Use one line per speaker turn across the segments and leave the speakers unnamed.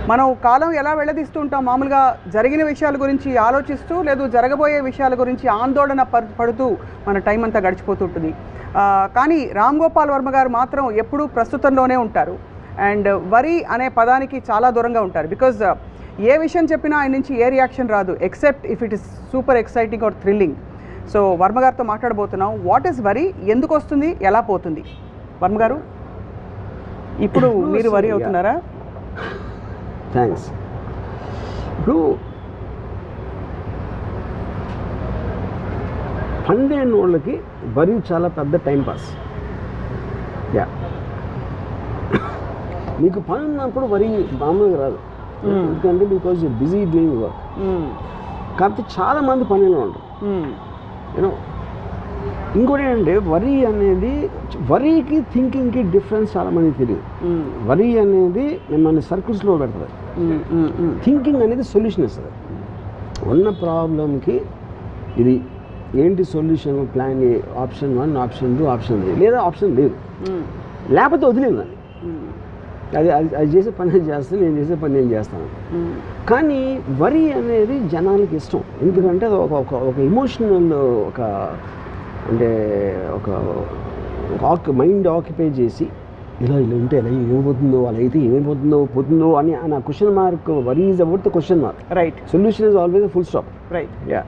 మనం కాలం ఎలా వెళ్ళదీస్తూ ఉంటాం మామూలుగా జరిగిన విషయాల గురించి ఆలోచిస్తూ లేదు జరగబోయే విషయాల గురించి ఆందోళన పడుతూ మన టైం అంతా గడిచిపోతుంటుంది. కానీ రామ్ గోపాల్ వర్మ గారు మాత్రం ఎప్పుడూ ప్రస్తుతంలోనే ఉంటారు. అండ్ వరి అనే పదానికి చాలా దూరంగా ఉంటారు. బికాజ్ ఏ విషయం చెప్పినా ఆయన నుంచి ఏ రియాక్షన్ రాదు except if it is super exciting or thrilling. So Varma గారితో మాట్లాడబోతున్నాం. వాట్ ఈస్ వరి, ఎందుకు వస్తుంది, ఎలా పోతుంది? వర్మ గారు, ఇప్పుడు మీరు వరి అవుతున్నారా?
థ్యాంక్స్. ఇప్పుడు ఫండ్ అయిన వాళ్ళకి వరి చాలా పెద్ద టైంపాస్. యా, మీకు పని ఉన్నప్పుడు వరి మామూలుగా రాదు. ఎందుకంటే because you busy doing work. కాకపోతే చాలామంది పనిలో ఉంటారు. యూనో, ఇంకోటి ఏంటంటే వరి అనేది, వరికి థింకింగ్కి డిఫరెన్స్ చాలామందికి తెలియదు. వరి అనేది మిమ్మల్ని సర్కిల్స్లో పెడుతుంది. థింకింగ్ అనేది సొల్యూషన్ ఇస్తుంది. ఉన్న ప్రాబ్లంకి ఇది ఏంటి solution, plan A, option 1, option 2, option 3, లేదా ఆప్షన్ లేదు, లేకపోతే వదిలేదు అని. అది చేసే పని నేను చేస్తాను, నేను చేసే పని నేను చేస్తాను. కానీ వరి అనేది జనాలకి ఇష్టం. ఎందుకంటే అది ఒక ఎమోషనల్, ఒక అంటే ఒక మైండ్ ఆక్యుపై చేసి ఇలా ఉంటే ఎలా ఏమైపోతుందో, అలా అయితే పోతుందో అని ఆ question mark. Worry is about the question mark.
Right.
Solution is always full stop.
Right.
Ya.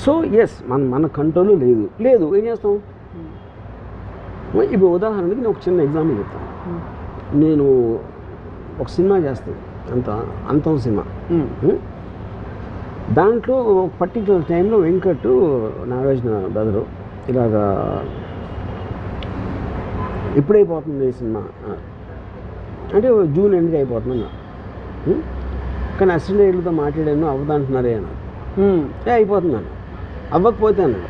So yes, మన కంట్రోల్ లేదు ఏం చేస్తాం? ఇప్పుడు ఉదాహరణకి నేను ఒక చిన్న ఎగ్జాంపుల్ చెప్తాను. నేను ఒక సినిమా చేస్తాను, అంతం సినిమా. దాంట్లో ఒక పర్టికులర్ టైంలో వెంకట్, నాగార్జున బ్రదరు ఇలాగా ఎప్పుడైపోతుంది ఈ సినిమా అంటే జూన్ ఎండ్కి అయిపోతుందన్నా. కానీ అసిస్టెంట్ డైరెక్టర్తో మాట్లాడాను, అవ్వదంటున్నారే అన్నారు. అయిపోతున్నాను. అవ్వకపోతే అన్నాడు.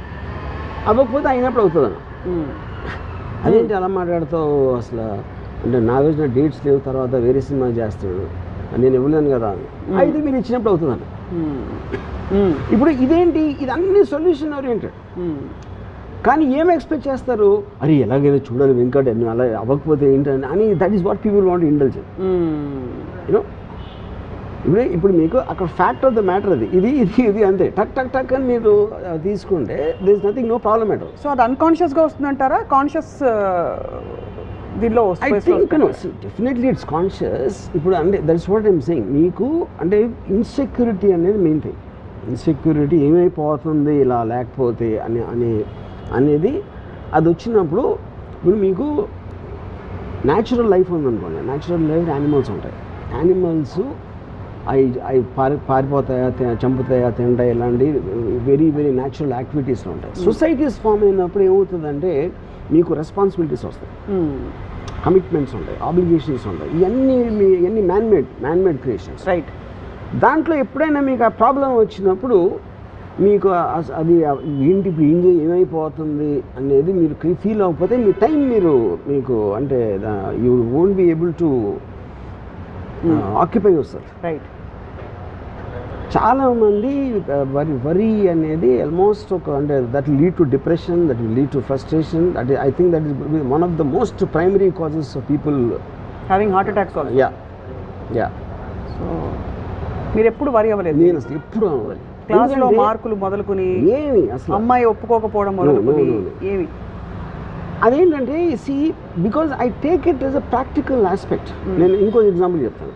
అవ్వకపోతే అయినప్పుడు అవుతుంది అన్న. అదేంటి అలా మాట్లాడుతావు అసలు అంటే? నాగార్జున డేట్స్ లేవు, తర్వాత వేరే సినిమా చేస్తున్నాడు, నేను ఇవ్వలేను కదా. అయితే మీరు ఇచ్చినప్పుడు అవుతుందన్న. ఇప్పుడు ఇదేంటి, ఇది అన్ని సొల్యూషన్ ఓరియంటెడ్. కానీ ఏం ఎక్స్పెక్ట్ చేస్తారు? అరే ఎలాగైనా చూడాలి వెంకట్, అలా అవ్వకపోతే ఏంటని అని. That is what people want intelligent. You know, ఇప్పుడు మీకు అక్కడ ఫ్యాక్ట్ ఆఫ్ ద మ్యాటర్ అది, ఇది అంతే. టక్ అని మీరు తీసుకుంటే there is nothing, no problem at all.
So అది అన్కాన్షియస్గా వస్తుందంటారా? కాన్షియస్ దీనిలో
I think definitely it's conscious. ఇప్పుడు అంటే దట్స్ వాట్ ఐమ్ సేయింగ్. మీకు అంటే ఇన్సెక్యూరిటీ అనేది మెయిన్ థింగ్. ఇన్సెక్యూరిటీ ఏమైపోతుంది ఇలా లేకపోతే అనేది అది వచ్చినప్పుడు, ఇప్పుడు మీకు న్యాచురల్ లైఫ్ ఉందనుకోండి. న్యాచురల్ లైఫ్ యానిమల్స్ ఉంటాయి. యానిమల్స్ అవి పారిపోతాయా, చంపుతాయా, తింటాయి, ఇలాంటి వెరీ వెరీ న్యాచురల్ యాక్టివిటీస్లో ఉంటాయి. సొసైటీస్ ఫామ్ అయినప్పుడు ఏమవుతుందంటే మీకు రెస్పాన్సిబిలిటీస్ వస్తాయి, కమిట్మెంట్స్ ఉంటాయి, ఆబ్లిగేషన్స్ ఉంటాయి. ఇవన్నీ మ్యాన్మేడ్ క్రియేషన్స్.
రైట్.
దాంట్లో ఎప్పుడైనా మీకు ఆ ప్రాబ్లం వచ్చినప్పుడు మీకు అది ఏంటి ఇప్పుడు ఏమైపోతుంది అనేది మీరు ఫీల్ అవ్వకపోతే మీ టైం మీకు అంటే you won't be able to occupy yourself.
Right.
చాలామంది వరి అనేది ఆల్మోస్ట్ అంటే that will lead to depression, that will lead to frustration. That I think that is one of the most primary causes of people
having heart attacks also.
Yeah.
So మీరు ఎప్పుడు వరి అవ్వలేదు?
నేను అసలు ఎప్పుడు అవ్వలేదు.
క్లాస్లో మార్కులు మొదలుకొని
ఏమి అసలు
అమ్మాయి ఒప్పుకోకపోవడం మొదలుకొని ఏమి
అదేంటంటే see because I take it as a practical aspect. నేను ఇంకో ఎగ్జాంపుల్ చెప్తాను.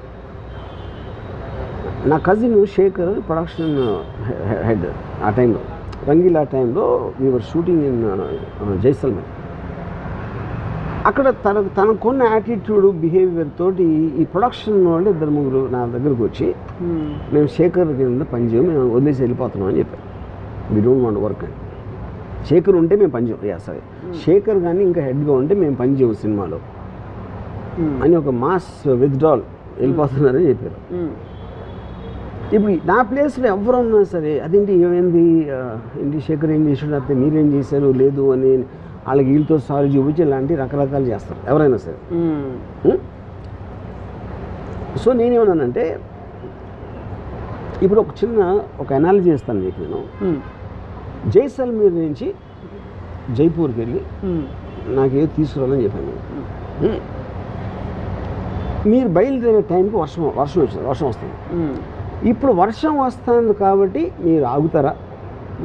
నా కజిన్ శేఖర్ ప్రొడక్షన్ హెడ్ ఆ టైంలో, రంగీలా టైంలో we were shooting in Jaisalmer. అక్కడ తనకున్న యాటిట్యూడ్, బిహేవియర్ తోటి ఈ ప్రొడక్షన్ వాళ్ళు 2-3 నా దగ్గరకు వచ్చి మేము శేఖర్ కింద పనిచేయం, మేము వదిలేసి వెళ్ళిపోతున్నాం అని చెప్పారు. వీ డోంట్ వాంట్ వర్క్ అని. శేఖర్ ఉంటే మేము పనిచేయం, సరే శేఖర్ కానీ ఇంకా హెడ్గా ఉంటే మేము పనిచేయం సినిమాలో అని ఒక మాస్ విత్డ్రాల్ వెళ్ళిపోతున్నారని చెప్పారు. ఇప్పుడు నా ప్లేస్లో ఎవరు ఉన్నా సరే అదేంటి ఏమైంది, ఏంటి శేఖర్ ఏం చేసాడు, అయితే మీరేం చేశారు లేదు అని వాళ్ళకి వీళ్ళతో సాల్వ్ చూపించి ఇలాంటి రకరకాలు చేస్తారు ఎవరైనా సరే. సో నేనేమన్నానంటే ఇప్పుడు ఒక అనాలజీ చేస్తాను మీకు. నేను జైసల్మేర్ నుంచి జైపూర్కి వెళ్ళి నాకేదో తీసుకురావాలని చెప్పాను. మీరు బయలుదేరే టైంకి వర్షం వస్తుంది. ఇప్పుడు వర్షం వస్తుంది కాబట్టి మీరు ఆగుతారా,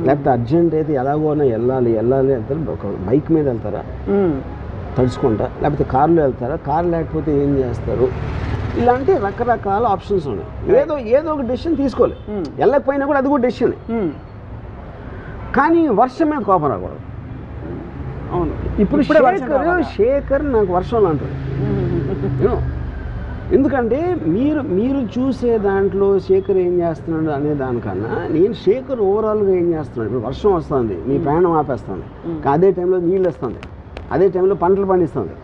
లేకపోతే అర్జెంట్ అయితే ఎలాగోనా వెళ్ళాలి వెళ్తారా, ఒక బైక్ మీద వెళ్తారా తడుచుకుంటా, లేకపోతే కారులో వెళ్తారా, కారు లేకపోతే ఏం చేస్తారు, ఇలాంటి రకరకాల ఆప్షన్స్ ఉన్నాయి. ఏదో ఒక డెసిషన్ తీసుకోవాలి. వెళ్ళకపోయినా కూడా అది కూడా డెసిషన్. కానీ వర్షం మీద కోపం రాకూడదు.
అవును,
ఇప్పుడు శేఖర్ నాకు వర్షంలో అంటారు. ఎందుకంటే మీరు చూసే దాంట్లో శేఖర్ ఏం చేస్తున్నాడు అనే దానికన్నా నేను శేఖర్ ఓవరాల్గా ఏం చేస్తున్నాడు. ఇప్పుడు వర్షం వస్తుంది, మీ ప్రయాణం ఆపేస్తుంది, అదే టైంలో నీళ్ళు వస్తుంది, అదే టైంలో పంటలు పండిస్తుంది,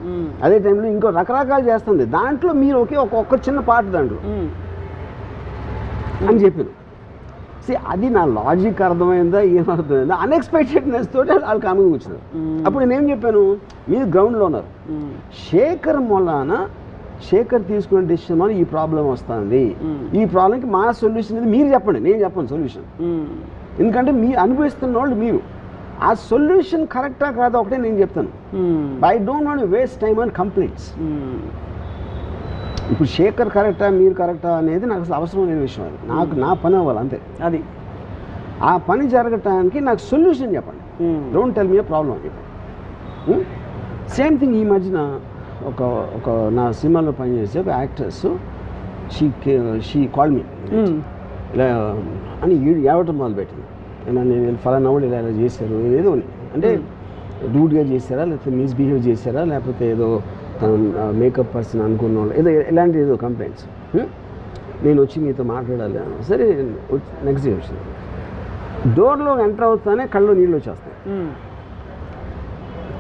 అదే టైంలో ఇంకో రకరకాలు చేస్తుంది. దాంట్లో మీరు ఒక్క చిన్న పార్ట్ దాంట్లో అని చెప్పాను. అది నా లాజిక్ అర్థమైందా ఏమర్థమైందా, అన్ఎక్స్పెక్టెడ్నెస్ తోటి వాళ్ళు కామెంట్ వచ్చినారు. అప్పుడు నేనేం చెప్పాను, మీరు గ్రౌండ్లో ఉన్నారు, శేఖర్ తీసుకునే డెసిషన్ వల్ల ఈ ప్రాబ్లం వస్తుంది, ఈ ప్రాబ్లంకి మా సొల్యూషన్ ఇది మీరు చెప్పండి, నేను చెప్పను సొల్యూషన్. ఎందుకంటే మీరు అనుభవిస్తున్న వాళ్ళు మీరు, ఆ సొల్యూషన్ కరెక్టా కాదా ఒకటే నేను చెప్తాను. I don't want waste time on complaints. ఇప్పుడు శేఖర్ కరెక్టా మీరు కరెక్టా అనేది నాకు అసలు అవసరం లేని విషయం. అది నా పని అవ్వాలి అంతే. అది ఆ పని జరగటానికి నాకు సొల్యూషన్ చెప్పండి. Don't tell me A problem అని చెప్పండి. సేమ్ థింగ్ ఈ మధ్యన ఒక నా సినిమాలో పనిచేసే ఒక యాక్ట్రెస్ షీ కాల్ మీ ఇలా అని ఏడవటం మొదలుపెట్టింది. నేను ఫలానా వాళ్ళు ఇలా చేశారు ఏదో అంటే రూడ్గా చేశారా, లేకపోతే మిస్బిహేవ్ చేశారా, లేకపోతే ఏదో తను మేకప్ పర్సన్ అనుకున్న వాళ్ళు ఇలాంటి ఏదో కంప్లైంట్స్. నేను వచ్చి మీతో మాట్లాడాలి అని. సరే నెక్స్ట్ డే వచ్చింది. డోర్లో ఎంటర్ అవుతానే కళ్ళు నీళ్ళు వచ్చేస్తాయి.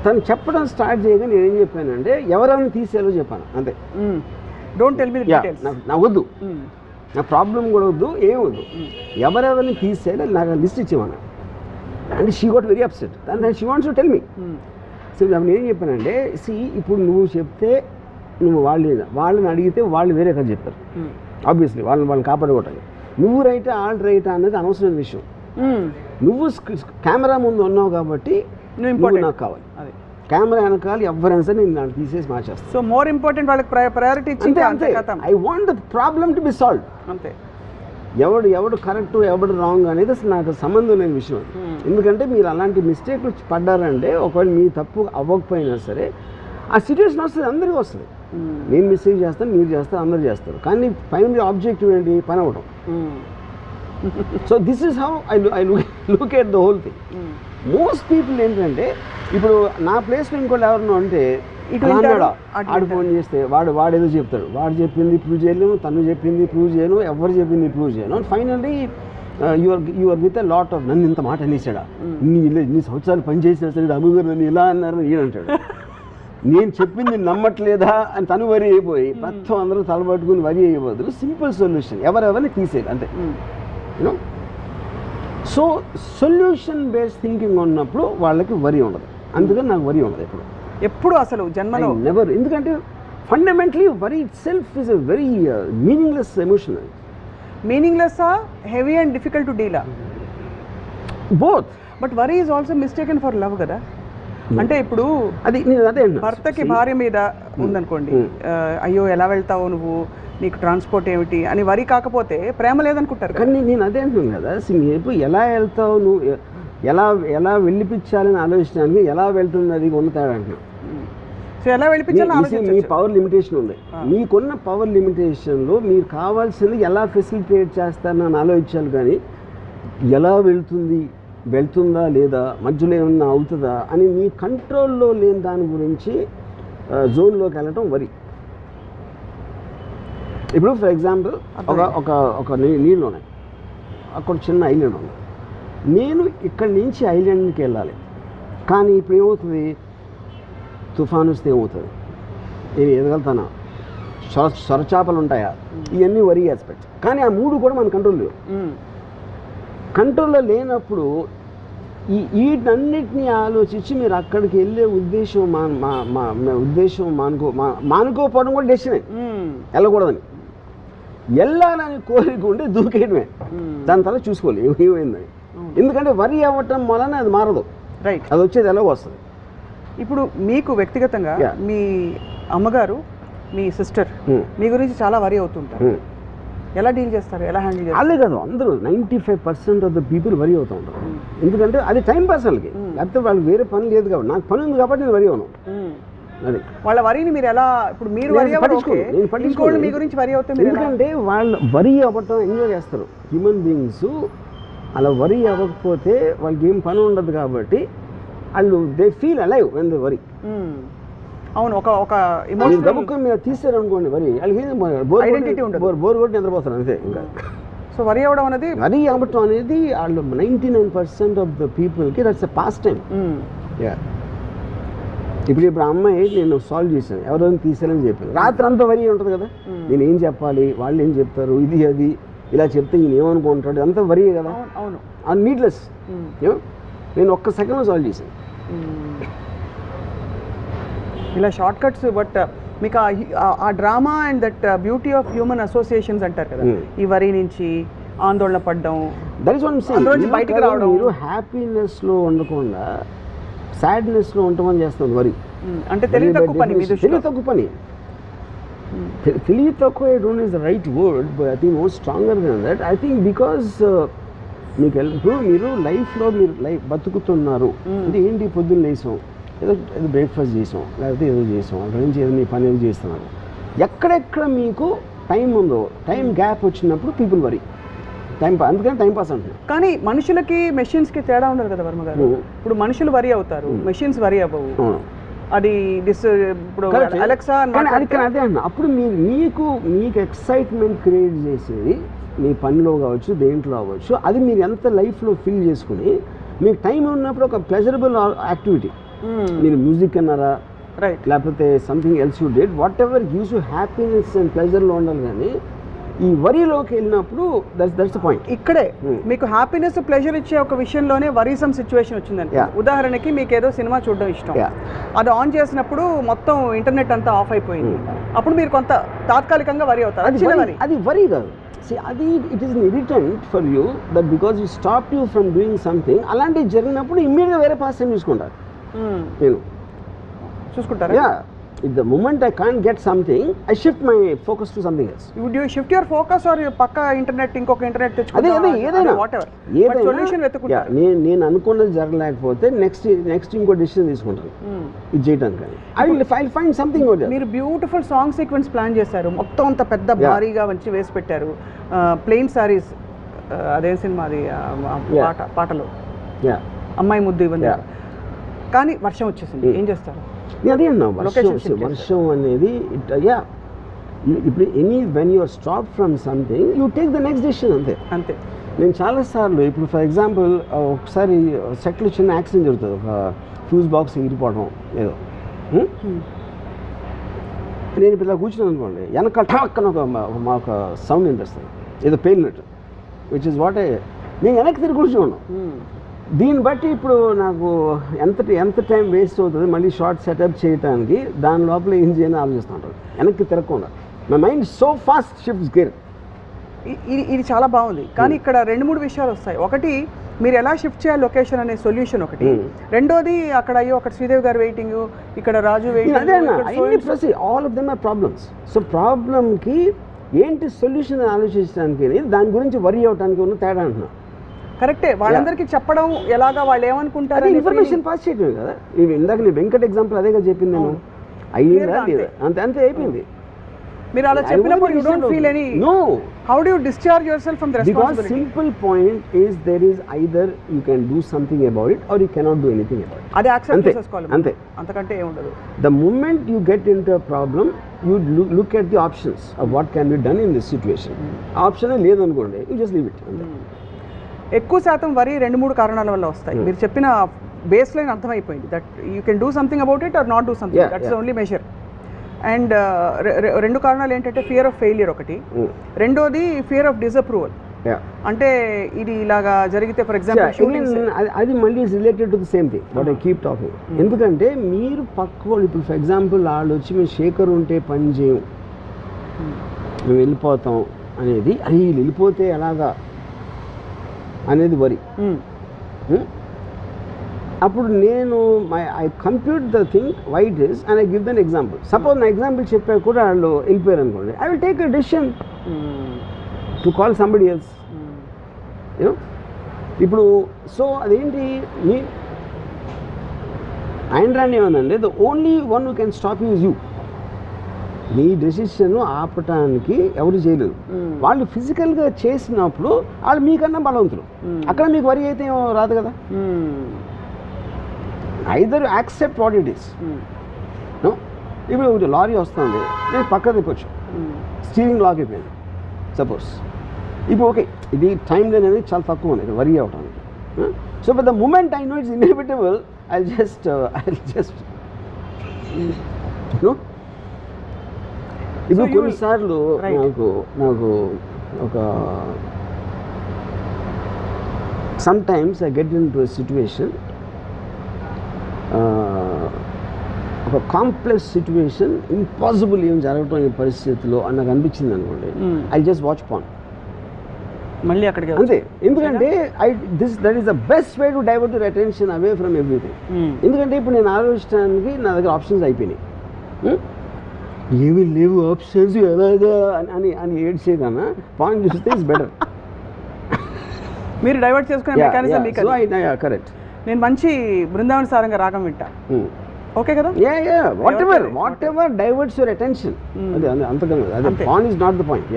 తను చెప్పడం స్టార్ట్ చేయగా నేను ఏం చెప్పానంటే ఎవరెవరిని తీసేయాలో చెప్పాను అంతే.
Don't tell me the details.
నాకు వద్దు, నా ప్రాబ్లం కూడా వద్దు, ఏం వద్దు, ఎవరెవరిని తీసేయాలి నాకు లిస్ట్ ఇచ్చేమన్నా. అంటే she got very upset and she wants to tell me. So నేను ఏం చెప్పానంటే ఇప్పుడు నువ్వు చెప్తే నువ్వు వాళ్ళని అడిగితే వాళ్ళు వేరే కదా చెప్తారు. ఆబ్వియస్లీ వాళ్ళని కాపాడుకోవటాలి. నువ్వు రైటా వాళ్ళు రైటా అనేది అనవసరమైన విషయం. నువ్వు కెమెరా ముందు ఉన్నావు కాబట్టి నువ్వు నాకు కావాలి. కెమెరా వెనకాల ఎవరైనా సరే నేను నాకు తీసేసి మార్చేస్తాను.
సో మోర్ ఇంపార్టెంట్ వాళ్ళకి ప్రయారిటీ ఇచ్చింది.
I want the problem to be solve. అంతే. ఎవడు కరెక్ట్ ఎవడు రాంగ్ అనేది అసలు నాకు సంబంధం లేని విషయం. ఎందుకంటే మీరు అలాంటి మిస్టేక్లు పడ్డారంటే ఒకవేళ మీ తప్పు అవ్వకపోయినా సరే ఆ సిచ్యువేషన్ వస్తుంది, అందరికీ వస్తుంది. నేను మిస్టేక్ చేస్తాను, మీరు చేస్తారు, అందరూ చేస్తారు. కానీ ఫైనల్ ఆబ్జెక్టివ్ ఏంటి, పని అవ్వడం. So this is how I look at the whole thing. Most people ఏంటంటే ఇప్పుడు నా ప్లేస్లో ఇంకోటి ఎవరన్నా అంటే ఆడు ఫోన్ చేస్తే వాడేదో చెప్తాడు, వాడు చెప్పింది ప్రూవ్ చేయలేము, తను చెప్పింది ప్రూవ్ చేయను, ఎవరు చెప్పింది ప్రూవ్ చేయను. And finally your with a lot of నన్ను ఇంత మాట అనేసాడా, ఇన్ని సంవత్సరాలు పనిచేసినా సరే అమ్మగారు నన్ను ఇలా అన్నారు ఈయన అంటాడు. నేను చెప్పింది నమ్మట్లేదా అని తను వరి అయిపోయి మొత్తం అందరూ తలబట్టుకుని వరి అయిపోతుంది. సింపుల్ సొల్యూషన్, ఎవరెవరిని తీసేయాలి అంతే. You know, so solution based thinking ఉన్నప్పుడు వాళ్ళకి వరి ఉండదు. అందుకని నాకు వరి ఉండదు ఎప్పుడు అసలు జన్మలో నెవర్. ఎందుకంటే fundamentally worry it self is a very meaningless emotion.
Meaningless, heavy and difficult to deal,
both.
But worry is also mistaken for love కదా. అంటే ఇప్పుడు అది భర్తకి భార్య మీద ఉందనుకోండి, అయ్యో ఎలా వెళ్తావు నువ్వు, నీకు ట్రాన్స్పోర్ట్ ఏమిటి అని వరి కాకపోతే ప్రేమ లేదనుకుంటారు. కానీ నేను అదే అంటున్నాను కదా, ఇప్పుడు ఎలా వెళ్తావు నువ్వు, ఎలా వెళ్ళిపించాలని ఆలోచించడానికి ఎలా వెళ్తుంది అది ఉన్న తేడా అంటున్నాను. సో ఎలా వెళ్ళిపించాలి, మీ పవర్ లిమిటేషన్ ఉంది. మీకున్న పవర్ లిమిటేషన్లో మీరు కావాల్సింది ఎలా ఫెసిలిటేట్ చేస్తారని ఆలోచించాలి. కానీ ఎలా వెళ్తుందా లేదా, మధ్యలో ఏమన్నా అవుతుందా అని మీ కంట్రోల్లో లేని దాని గురించి జోన్లోకి వెళ్ళటం వరి. ఇప్పుడు ఫర్ ఎగ్జాంపుల్ ఒక నీళ్ళు ఉన్నాయి, అక్కడ చిన్న ఐలాండ్ ఉంది. నేను ఇక్కడి నుంచి ఐలాండ్కి వెళ్ళాలి, కానీ ఇప్పుడు ఏమవుతుంది, తుఫాను వస్తే ఏమవుతుంది, నేను ఎదగలుగుతానా, సొరచాపలు ఉంటాయా, ఇవన్నీ వరి ఆస్పెక్ట్స్. కానీ ఆ మూడు కూడా మన కంట్రోల్ లేవు. కంట్రోల్లో లేనప్పుడు వీటన్నిటినీ ఆలోచించి మీరు అక్కడికి వెళ్ళే ఉద్దేశం మానుకోపోవడం కూడా డెసిషనే, వెళ్ళకూడదని. వెళ్ళాలని కోరిక ఉంటే దూకేయడమే, దాని తర్వాత చూసుకోవాలి ఏమైందని. ఎందుకంటే వరి అవ్వటం వలన అది మారదు, రైట్, అది వచ్చేది ఎలాగో వస్తుంది. ఇప్పుడు మీకు వ్యక్తిగతంగా మీ అమ్మగారు మీ సిస్టర్ మీ గురించి చాలా వరీ అవుతుంటారు. ఎలా డీల్ చేస్తారు, ఎలా హ్యాండిల్ చేస్తారు?
అదే కాదు, అందరూ 95% ఆఫ్ ద పీపుల్ వరీ అవుతూ ఉంటారు. ఎందుకంటే అది టైం పాస్ వాళ్ళకి, లేకపోతే వాళ్ళకి వేరే పని లేదు కాబట్టి. నాకు పని ఉంది కాబట్టి నేను వరీ అవును. అది
వాళ్ళ వరీని మీరు ఎలా, ఇప్పుడు మీరు వరీ ఇంకోళ్ళు మీ గురించి వరీ అవుతే
ఎందుకంటే వాళ్ళు వరీ అవ్వటం ఎంజాయ్ చేస్తారు. హ్యూమన్ బీయింగ్స్ అలా వరీ అవ్వకపోతే వాళ్ళకి ఏం పని ఉండదు కాబట్టి వాళ్ళు they feel alive when they worry.
అవును, ఒక ఎమోషన్
గబుక్కుని మీరు తీసారు అనుకోండి వరీ, వాళ్ళకి
ఐడెంటిటీ ఉండదు,
బోర్ కొట్టి నిద్రపోతారు అంతే. ఇంకా
సో వరీ అవ్వడం అనేది,
వరీ అవ్వటం అనేది వాళ్ళు 99% ఆఫ్ ద పీపుల్కి దట్స్ ఎ పాస్ట్ టైం. ఇప్పుడు అమ్మాయి నేను సాల్వ్ చేశాను, ఎవరైనా తీసారని చెప్పాను, రాత్రి అంతా వరీ ఉంటుంది కదా, నేను ఏం చెప్పాలి, వాళ్ళు ఏం చెప్తారు, ఇది అది ఇలా చెప్తే ఈయన ఏమనుకుంటాడు, అంతా వరీ కదా.
అవును,
అది నీడ్లెస్. నేను ఒక్క సెకండ్లో సాల్వ్ చేశాను.
ఇలా షార్ట్ కట్స్. బట్ మీకు ఆ drama and that beauty of human associations అంటారు కదా, ఈ వరి నుంచి ఆందోళన పడడం,
దట్ ఇస్ వన్
అందులోంచి బయటికి రావడం.
మీరు హ్యాపీనెస్లో ఉండకుండా సాడ్నెస్లో ఉండమని చేస్తుంది వరి.
అంటే తెలివి తక్కువ పని.
తెలివి తక్కువ పని, తెలివి తక్కువ I don't is the right word, but I think more stronger then that. I think because మీకు ఇప్పుడు మీరు లైఫ్లో మీరు బతుకుతున్నారు అంటే ఏంటి, పొద్దున్న లేసాం, ఏదో బ్రేక్ఫాస్ట్ చేసాం, లేకపోతే ఏదో చేసాం, అక్కడి నుంచి ఏదో మీ పని ఏదో చేస్తున్నారు. ఎక్కడెక్కడ మీకు టైం ఉందో, టైం గ్యాప్ వచ్చినప్పుడు పీపుల్ వరీ, అందుకని టైం పాస్ అంటున్నారు.
కానీ మనుషులకి మెషిన్స్కి తేడా ఉండదు కదా వర్మ గారు. ఇప్పుడు మనుషులు వరీ అవుతారు, మెషిన్స్ వరీ అవ్వవు. అది ఇప్పుడు అలెక్సా
అదే అన్న. అప్పుడు మీకు ఎక్సైట్మెంట్ క్రియేట్ చేసేది మీ పనిలో కావచ్చు, దేంట్లో అవ్వచ్చు, అది మీరు ఎంత లైఫ్లో ఫీల్ చేసుకుని మీకు టైం ఉన్నప్పుడు ఒక ప్లెజరబుల్ యాక్టివిటీ, మీరు మ్యూజిక్ అన్నారా,
రైట్,
లేకపోతే something else you did, whatever gives you happiness and ప్లెజర్లో ఉండాలి. కానీ ఈ వరీలోకి వెళ్ళినప్పుడు దట్స్ ద పాయింట్.
ఇక్కడే మీకు హ్యాపీనెస్ ప్లెజర్ ఇచ్చే ఒక విషయంలోనే వరీసమ్ సిచ్యువేషన్ వచ్చిందండి. ఉదాహరణకి మీకు ఏదో సినిమా చూడడం ఇష్టం, అది ఆన్ చేసినప్పుడు మొత్తం ఇంటర్నెట్ అంతా ఆఫ్ అయిపోయింది, అప్పుడు మీరు కొంత తాత్కాలికంగా వరీ అవుతారు.
అది వరీ కాదు, అది it is irritant for you that because you stop you from doing something. అలాంటివి జరిగినప్పుడు ఇమ్మీడియట్గా వేరే పాస్ టైం చూసుకుంటారు. నేను
చూసుకుంటారా?
If the moment I can't get something, I shift my focus to something else.
Would you shift your focus or పక్క internet ఇంకొక internet
తెచ్చుకుంటా? అదే ఏదైనా
వాటెవర్ సొల్యూషన్ వెతుకుంటారు.
నేను అనుకున్నది జరగలేకపోతే నెక్స్ట్ ఇంకో డెసిషన్ తీసుకుంటాను ఇది చేయడానికి. I'll find something over there.
మీరు బ్యూటిఫుల్ సాంగ్ సీక్వెన్స్ ప్లాన్ చేశారు, మొత్తం అంత పెద్ద భారీగా మంచి వేసి పెట్టారు, ప్లెయిన్ సారీస్, అదే సినిమా అది పాటలు అమ్మాయి ముద్దు ఇవ్వండి, కానీ వర్షం వచ్చేసింది, ఏం చేస్తారు?
అదే అన్నా, వర్షం అనేది ఇప్పుడు when you are stop from something you take the next decision. అంతే. నేను చాలాసార్లు ఇప్పుడు ఫర్ ఎగ్జాంపుల్ ఒకసారి సెట్లో చిన్న యాక్సిడెంట్ జరుగుతుంది, ఒక ఫ్యూజ్ బాక్స్ ఎగిరిపోవడం ఏదో, నేను ఇప్పుడు ఇలా కూర్చున్నాను అనుకోండి, వెనక ఠాక్కన ఒక సౌండ్ వినిపిస్తుంది, ఏదో పేలినట్టు, విచ్ ఇస్ వాట్ నేను వెనక్కి తిరిగి కూర్చున్నాను. దీన్ని బట్టి ఇప్పుడు నాకు ఎంత టైం వేస్ట్ అవుతుంది మళ్ళీ షార్ట్ సెటప్ చేయడానికి, దాని లోపల ఏం చేయాలని ఆలోచిస్తుంటారు వెనక్కి తిరగకుండా. My mind so fast shifts gear.
ఇది చాలా బాగుంది, కానీ ఇక్కడ 2-3 విషయాలు వస్తాయి. ఒకటి, మీరు ఎలా షిఫ్ట్ చేయాలి లొకేషన్ అనే సొల్యూషన్ ఒకటి. రెండోది, అక్కడ అయ్యో అక్కడ శ్రీదేవి గారు వెయిటింగ్, ఇక్కడ Raju waiting,
all of them are problems. So ప్రాబ్లమ్కి ఏంటి సొల్యూషన్ ఆలోచించడానికి, దాని గురించి వరీ అవడానికి ఉన్న తేడా అంటున్నా.
కరెక్టే, వాళ్ళందరికీ చెప్పడం ఎలాగా, వాళ్ళు ఏమనుకుంటారు,
ఇన్ఫర్మేషన్ పాస్ చేయటం కదా. ఇందాక నేను వెంకట్ ఎగ్జాంపుల్ అదేగా చెప్పింది, నేను అయ్యిందా లేదా అంతే అయిపోయింది.
మీరు అలా చెప్పినప్పుడు you don't feel any how do you discharge yourself from the responsibility?
Because simple point is there is either you can do something about it or you cannot do anything about it.
అది accept చేసుకోవాలి,
అంతే,
అంతకంటే ఏం ఉండదు.
The moment you get into a problem you look at the options of what can be done in this situation. Option లేదనుకోండి, you just leave it.
ఎక్కువ శాతం వరి 2-3 కారణాల వల్ల వస్తాయి. మీరు చెప్పిన బేస్ లైన్ అర్థమైపోయింది, that you can do something about it are not do something, that's only measure. And 2 కారణాలు ఏంటంటే ఫియర్ ఆఫ్ ఫెయిలియర్ ఒకటి, రెండోది ఫియర్ ఆఫ్ డిసప్రూవల్. అంటే ఇది ఇలాగా జరిగితే ఫర్ ఎగ్జాంపుల్
అది మళ్ళీ related to the same thing what I keep talking. ఎందుకంటే మీరు పక్క వాళ్ళు ఇప్పుడు ఫర్ ఎగ్జాంపుల్ వాళ్ళు వచ్చి మేము శేఖర్ ఉంటే పని చేయం, మేము వెళ్ళిపోతాం అనేది, అది వెళ్ళిపోతే ఎలాగా అనేది వరి. అప్పుడు నేను I compute the thing why it is and I give then example. Suppose నా ఎగ్జాంపుల్ చెప్పాక కూడా వాళ్ళు వెళ్ళిపోయారు అనుకోండి, I will take a decision to call somebody else. You know ఇప్పుడు సో అదేంటి మీ ఆయన రాని ఏమనండి, the only one who can stop you is you. మీ డెసిషన్ ఆపటానికి ఎవరు చేయలేదు. వాళ్ళు ఫిజికల్గా చేసినప్పుడు వాళ్ళు మీకన్నా బలవంతులు. అక్కడ మీకు వరి అయితే ఏమో రాదు కదా. Either accept what it is. ఇప్పుడు ఒకటి లారీ వస్తుంది, నేను పక్క తిప్పొచ్చు, స్టీరింగ్ లాక్ అయిపోయింది సపోజ్. ఇప్పుడు ఓకే, ఇది టైం అనేది చాలా తక్కువ ఉంది వరి అవడానికి. So but the moment I know it's inevitable, I just ఇప్పుడు కొన్నిసార్లు నాకు ఒక sometimes I get in to a situation, ఒక కాంప్లెక్స్ సిచ్యువేషన్, ఇంపాసిబుల్ ఏం జరగటం ఈ పరిస్థితిలో అని నాకు అనిపించింది అనుకోండి, ఐ జస్ట్ వాచ్ పాన్
మళ్ళీ అక్కడికి
అంతే. ఎందుకంటే that is the best way to divert your attention away from everything. ఎందుకంటే ఇప్పుడు నేను ఆలోచించడానికి నా దగ్గర ఆప్షన్స్ అయిపోయినాయి. ఏమీ లేవు ఆప్షన్స్ ఎలాగా అని అని ఏడ్చే కన్నా పాయింట్ చూస్తే ఇస్ బెటర్.
మీరు డైవర్ట్ చేసుకునే మెకానిజం మీకు
కరెక్ట్.
నేను మంచి బృందావన సారంగా రాగం వింటా, ఓకే కదా.
What ever diverts your attention, అదే అంతకన్నా అదే point is not the point.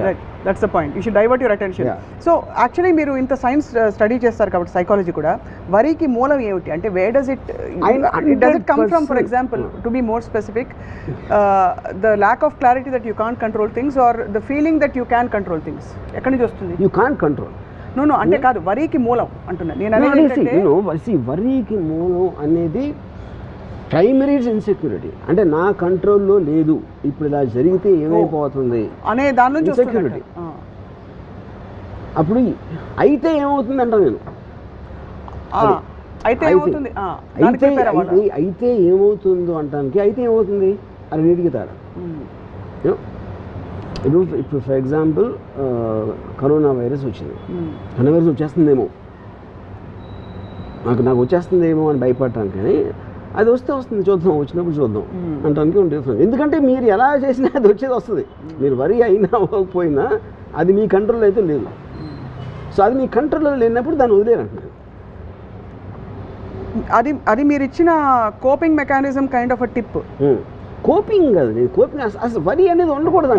That's the point, you should divert your attention. So actually మీరు ఇంత సైన్స్ స్టడీ చేస్తారు కాబట్టి సైకాలజీ కూడా, వరికి మూలం ఏమిటి అంటే where does it come from? For example, to be more specific, the lack of clarity that you can't control things or the feeling that you can control things, ఎక్కడి నుంచి వస్తుంది?
You can't control.
నో అంటే కాదు, వరికి మూలం అంటున్నా నేను అనేది.
వరికి మూలం అనేది ప్రైమరీ ఇన్సెక్యూరిటీ, అంటే నా కంట్రోల్లో లేదు, ఇప్పుడు ఇలా జరిగితే ఏమైపోతుంది
అనే దాని నుంచి
ఇన్సెక్యూరిటీ. అప్పుడు అయితే ఏమవుతుంది అంటాను నేను, అయితే ఏమవుతుందో అంటానికి అయితే ఏమవుతుంది అది నీటికి తేడా. ఇప్పుడు ఫర్ ఎగ్జాంపుల్ కరోనా వైరస్ వచ్చింది, కరోనా వైరస్ వచ్చేస్తుందేమో, నాకు వచ్చేస్తుందేమో అని భయపడటానికి, కానీ అది వస్తే వస్తుంది, చూద్దాం, వచ్చినప్పుడు చూద్దాం అంటానికి ఉంటుంది. ఎందుకంటే మీరు ఎలా చేసినా అది వచ్చేది వస్తుంది. మీరు వరి అయినా అవ్వకపోయినా అది మీ కంట్రోల్ అయితే లేదు. సో అది మీ కంట్రోల్లో లేనప్పుడు దాన్ని వదిలేరంటున్నాను.
అది మీరు ఇచ్చిన coping mechanism kind of a tip.
Coping కాదు, కోపింగ్ అసలు వరి అనేది ఉండకూడదు.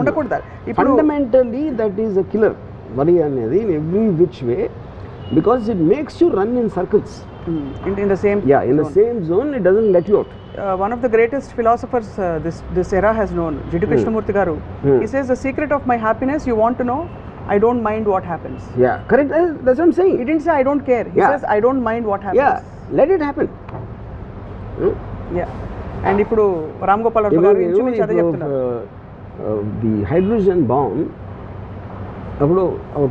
Fundamentally that is a killer వరి అనేది in every which way, because it makes you run in circles.
In the same
zone, it doesn't let you out.
One of the greatest philosophers this era has known, Jiddu Krishnamurti garu, he says the secret of my happiness, you want to know, I don't mind what happens.
Yeah, correct. That's what I'm saying.
He didn't say I don't care, he says I don't mind what happens.
Yeah, let it happen.
Yeah. And ఇప్పుడు రామ్ గోపాల్ వర్మ గారు ఇంచుమించు అదే చెప్తున్నారు.
The hydrogen bomb అప్పుడు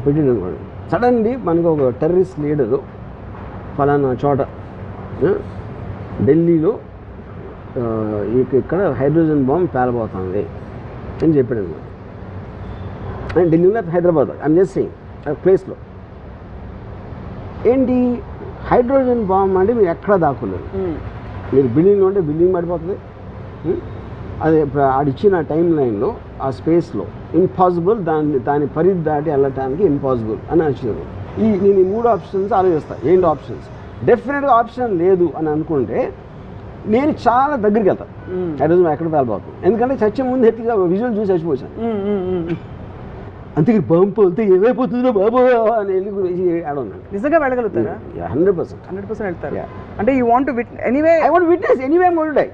పెట్టింది అనుకోండి, suddenly మనకు ఒక టెర్రరిస్ట్ లీడరు ఫలానా చోట ఢిల్లీలో ఇక్కడ హైడ్రోజన్ బాంబ్ పేలబోతుంది అని చెప్పాడు అనమాట. ఢిల్లీలో హైదరాబాద్ ఐఎమ్ జస్ట్ సేయింగ్ ప్లేస్లో ఏంటి హైడ్రోజన్ బాంబ్ అంటే మీరు ఎక్కడ దాక్కున్నారు. మీరు బిల్డింగ్లో ఉంటే బిల్డింగ్ పడిపోతుంది. అదే ఆడిచ్చిన టైం లైన్లో ఆ స్పేస్లో ఇంపాసిబుల్, దాని పరిధి దాటి వెళ్ళటానికి ఇంపాసిబుల్ అని వచ్చారు. నేను ఈ 3 ఆప్షన్స్ ఆలోచిస్తాను. ఏంటి ఆప్షన్స్? డెఫినెట్గా ఆప్షన్ లేదు అని అనుకుంటే నేను చాలా దగ్గరికి వెళ్తాను, హైడ్రోజన్ ఎక్కడ పేలబోతుంది. ఎందుకంటే చచ్చే ముందు ఎట్లా విజువల్ చూసి చచ్చిపోయాను. అంతే బాంబు అంతే ఏమైపోతుందో బాబు అని వెళ్ళి ఆడున్నాను.
నిజంగా వెళ్ళగలుగుతారా?
100%
వెళ్తారు. అంటే you want to anyway,
I want witness anyway I want to die.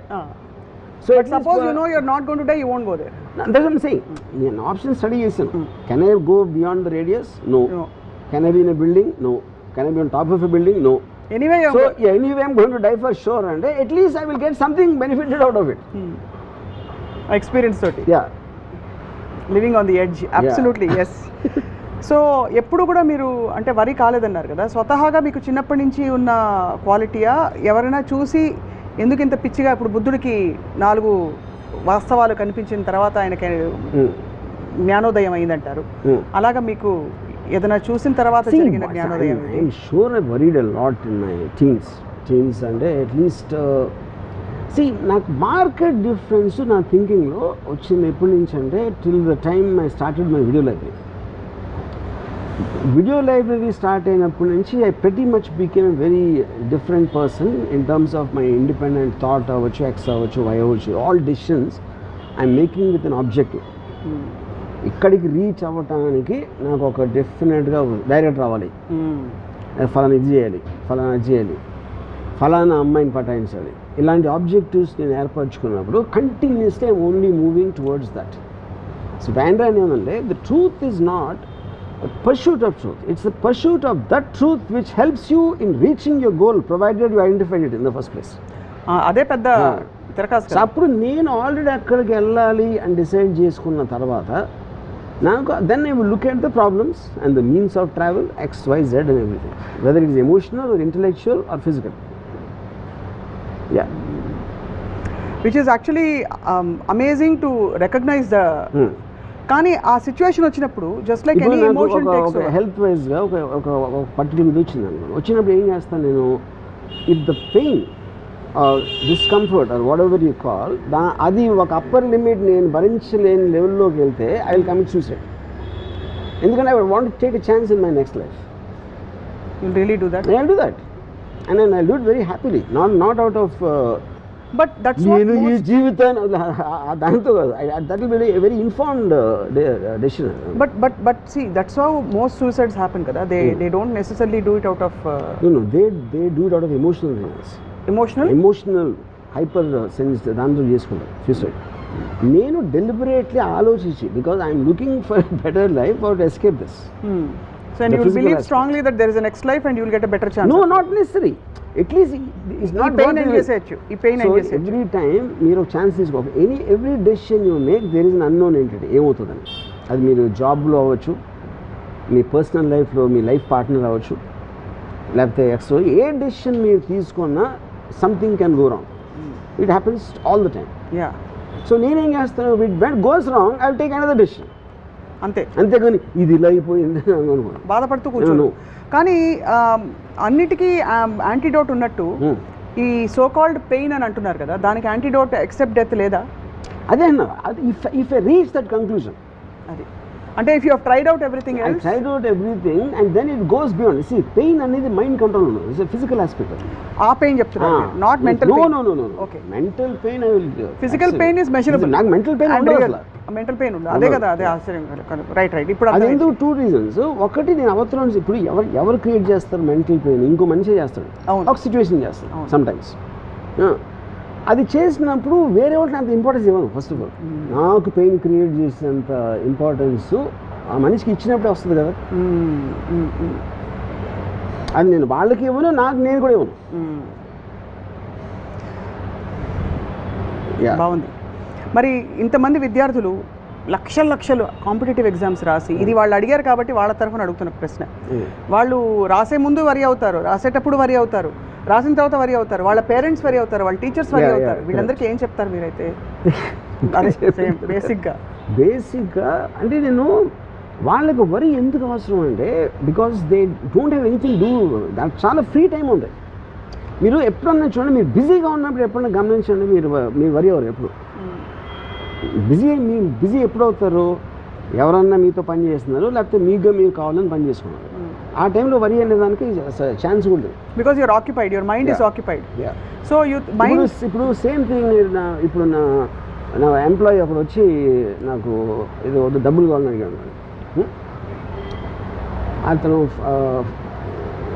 So suppose you know you're not going to die, you won't go there.
That's what I'm saying. నేను ఆప్షన్ స్టడీ చేశాను. Can I go beyond the radius? No. Can I be in a building? No. Can I be on top of a building? No.
Anyway,
anyway I'm going to die for sure, and at least I will get something benefited out of it.
Experience toti.
Yeah.
Living on the edge. Absolutely. Yes. So ఎప్పుడు కూడా మీరు అంటే వరి కాలేదన్నారు కదా, స్వతహాగా మీకు చిన్నప్పటి నుంచి ఉన్న క్వాలిటీయా, ఎవరైనా చూసి ఎందుకు ఇంత పిచ్చిగా, ఇప్పుడు బుద్ధుడికి 4 వాస్తవాలు కనిపించిన తర్వాత ఆయనకి జ్ఞానోదయం అయిందంటారు, అలాగా మీకు ఏదైనా చూసిన తర్వాత జరిగిన జ్ఞానోదయం?
I'm sure I worried a lot in my teens. Change అంటే అట్లీస్ట్ నాకు మార్కెట్ డిఫరెన్స్ నా థింకింగ్లో వచ్చింది ఎప్పటి నుంచి అంటే till the time I started my video library start అయినప్పటి నుంచి I pretty much became a very different person in terms of my independent thought అవ్వచ్చు, X అవ్వచ్చు, Y అవ్వచ్చు, all decisions I'm making with an objective. ఇక్కడికి reach అవ్వటానికి నాకు ఒక డెఫినెట్గా డైరెక్ట్ రావాలి, ఫలానా ఇది చేయాలి, ఫలానా అది చేయాలి, ఫలానా అమ్మాయిని పటాయించాలి, ఇలాంటి ఆబ్జెక్టివ్స్ నేను ఏర్పరచుకున్నప్పుడు continuously I'm only moving towards that. So బ్యాండ్రాన్ ఏమంటే the truth is not a pursuit of truth, it's the pursuit of that truth which helps you in reaching your goal provided you identified it in the first place.
అదే పెద్ద తిరకాసు.
So అప్పుడు నేను already అక్కడికి వెళ్ళాలి అని decide చేసుకున్న తర్వాత నాకు then I will look at the problems and the means of travel XYZ and everything, whether it is emotional or intellectual or physical. Yeah,
which is actually amazing to recognize the కానీ ఆ situation వచ్చినప్పుడు just like any emotion takes
health వైజ్గా ఒక particular ఇది వచ్చింది అనుకో, వచ్చినప్పుడు ఏం చేస్తాను నేను, if the pain discomfort or whatever you call అది ఒక అప్పర్ లిమిట్ నేను భరించలేని లెవెల్లోకి వెళ్తే ఐ విల్ కమిట్ సూసైడ్. ఎందుకంటే I want to take a chance in my next life.
You will really do that?
I will do that and I will do it very happily, not out of
but that's
నేను ఈ జీవితాన్ని దాంతో కాదు, that will be a very informed decision.
But see that's how most suicides happen కదా. They don't necessarily do it out of
no they do it out of emotional reasons. Emotional hyper sense దాంతో చేసుకుంటారు suicide. నేను deliberately ఆలోచించి because I'm looking for a better life or to escape this.
So and you will believe strongly that there is a next life and you will get a better chance.
No, not necessary. At least it's not
pain and research. ఈ pain and research.
Every time మీరు ఒక chance తీసుకో, every decision you make there is an unknown entity. ఏమవుతుందని అది మీరు జాబ్లో అవ్వచ్చు, మీ personal లైఫ్లో మీ లైఫ్ పార్ట్నర్ అవ్వచ్చు, లేకపోతే ఎక్స్ట్రా ఏ డెసిషన్ మీరు తీసుకున్నా something can go wrong. It happens all the time.
Yeah.
So నేనేం చేస్తాను, when goes wrong I will take another decision.
అంతేగాని
ఇది ఇలా అయిపోయింది
బాధపడుతూ కూర్చోను. కానీ అన్నిటికీ యాంటీడోట్ ఉన్నట్టు ఈ సో కాల్డ్ పెయిన్ అని అంటున్నారు కదా, దానికి యాంటీడోట్ ఎక్సెప్ట్ డెత్ లేదా?
అదే అన్న, if I reach that conclusion,
అది అంటే if you have tried out everything else,
tried out everything and then it goes beyond. See pain అనేది మైండ్ కంట్రోల్ ఉండదు, ఇట్స్ ఎ ఫిజికల్ ఆస్పెక్ట్.
ఆ pain చెప్తున్నారు, not mental pain.
No. Okay, mental pain I will,
physical pain is measurable.
నాకు mental pain ఉండదు,
mental pain ఉండదు. అదే కదా, అదే ఆశ్చర్యం. రైట్. ఇప్పుడు
అది ఎందుకు 2 reasons. ఒకటి, నేను అవసరం ఇప్పుడు ఎవరు క్రియేట్ చేస్తారు మెంటల్ పెయిన్? ఇంకో మనిషి చేస్తాడు, ఒక సిచ్యువేషన్ చేస్తాడు సమ్ టైమ్స్. అది చేసినప్పుడు వేరే వాళ్ళకి అంత ఇంపార్టెన్స్ ఇవ్వను. ఫస్ట్ ఆఫ్ ఆల్ నాకు పెయిన్ క్రియేట్ చేసేంత ఇంపార్టెన్స్ ఆ మనిషికి ఇచ్చినప్పుడే వస్తుంది కదా. అది నేను వాళ్ళకి ఇవ్వను, నేను కూడా ఇవ్వను.
బాగుంది. మరి ఇంతమంది విద్యార్థులు లక్షలు కాంపిటేటివ్ ఎగ్జామ్స్ రాసి, ఇది వాళ్ళు అడిగారు కాబట్టి వాళ్ళ తరఫున అడుగుతున్న ప్రశ్న, వాళ్ళు రాసే ముందు వరి అవుతారు, రాసేటప్పుడు వరి అవుతారు, రాసిన తర్వాత వరి అవుతారు, వాళ్ళ పేరెంట్స్ వరి అవుతారు, వాళ్ళ టీచర్స్ వరి అవుతారు. వీళ్ళందరికీ ఏం చెప్తారు మీరైతే?
బేసిక్గా అంటే నేను వాళ్ళకి వరి ఎందుకు అవసరం అంటే, because they don't have anything do, దానికి చాలా ఫ్రీ టైం ఉంటుంది. మీరు ఎప్పుడన్నా చూడండి, మీరు బిజీగా ఉన్నప్పుడు ఎప్పుడన్నా గమనించండి, మీరు వరి అవ్వరు ఎప్పుడు. బిజీ ఎప్పుడు అవుతారు? ఎవరన్నా మీతో పని చేస్తున్నారు, లేకపోతే మీరు కావాలని పని చేసుకున్నారు. ఆ టైంలో వరి అనే దానికి ఛాన్స్ ఉంటుంది,
because you're occupied, your mind is occupied. So
ఇప్పుడు సేమ్ థింగ్, ఇప్పుడు నా ఎంప్లాయీ అప్పుడు వచ్చి నాకు ఏదో డబ్బులు కావాలని అడిగాడు. అతను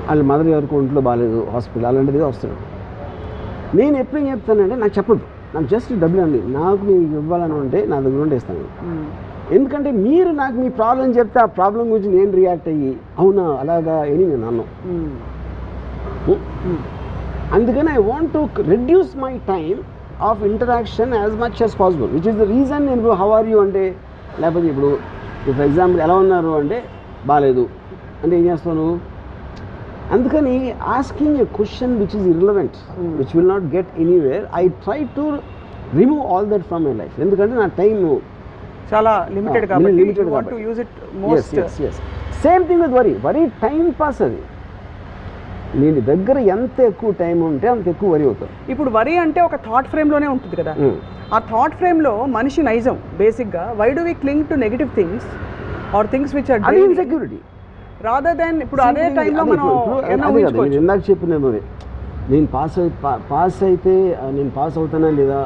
వాళ్ళ మదర్ గారికి ఒంట్లో బాగాలేదు, హాస్పిటల్ అలాంటిది వస్తాడు. నేను ఎప్పుడు ఏం చెప్తానంటే, నాకు చెప్పదు, నాకు జస్ట్ డబ్బులు అండి, నాకు మీకు ఇవ్వాలని ఉంటే నా దగ్గర ఉంటే ఇస్తాను. ఎందుకంటే మీరు నాకు మీ ప్రాబ్లం చెప్తే ఆ ప్రాబ్లం గురించి నేను రియాక్ట్ అయ్యి అవునా అలాగా అని నేను అన్నాను. అందుకని I want to reduce my time of interaction as much as possible, which is the reason. నేను ఇప్పుడు హౌ ఆర్ యూ అంటే, లేకపోతే ఇప్పుడు ఫర్ ఎగ్జాంపుల్ ఎలా ఉన్నారు అంటే బాగాలేదు అంటే ఏం చేస్తాను? అందుకని asking a question which is irrelevant, which will not get anywhere, I try to remove all that from my life. ఎందుకంటే నా టైం
చాలా లిమిటెడ్ కాబట్టి.
Same thing with worry time pass. అది నేను దగ్గర ఎంత ఎక్కువ టైం ఉంటే అంత ఎక్కువ వరి అవుతాను.
ఇప్పుడు వరి అంటే ఒక థాట్ ఫ్రేమ్లోనే ఉంటుంది కదా, ఆ థాట్ ఫ్రేమ్లో మనిషి నైజం బేసిక్గా why do we cling to negative things or things which or
insecurity
rather than ఇప్పుడు అదే టైంలో మనం
ఇందాక చెప్పినది నేను పాస్ అయితే నేను పాస్ అవుతానా లేదా,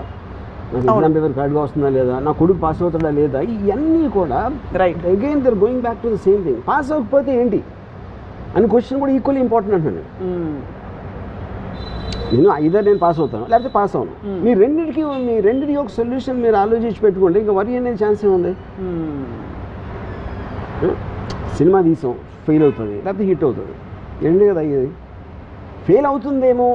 నాకు ఎగ్జామ్ పేపర్ కరెక్ట్గా వస్తుందా లేదా, నా కొడుకు పాస్ అవుతాడా లేదా, ఇవన్నీ కూడా
right
again there going back to the same thing. Pass అవ్వకపోతే ఏంటి అని క్వశ్చన్ కూడా ఈక్వల్లీ ఇంపార్టెంట్ అంటున్నాను. నేను ఐదర్ నేను పాస్ అవుతాను లేకపోతే పాస్ అవును. మీ రెండింటికి ఒక సొల్యూషన్ మీరు ఆలోచించి పెట్టుకోండి, ఇంకా వరి అనేది ఛాన్స్ ఏముంది. సినిమా తీసాం, ఫెయిల్ అవుతుంది లేకపోతే హిట్ అవుతుంది, రెండే కదా అయ్యేది. ఫెయిల్ అవుతుందేమో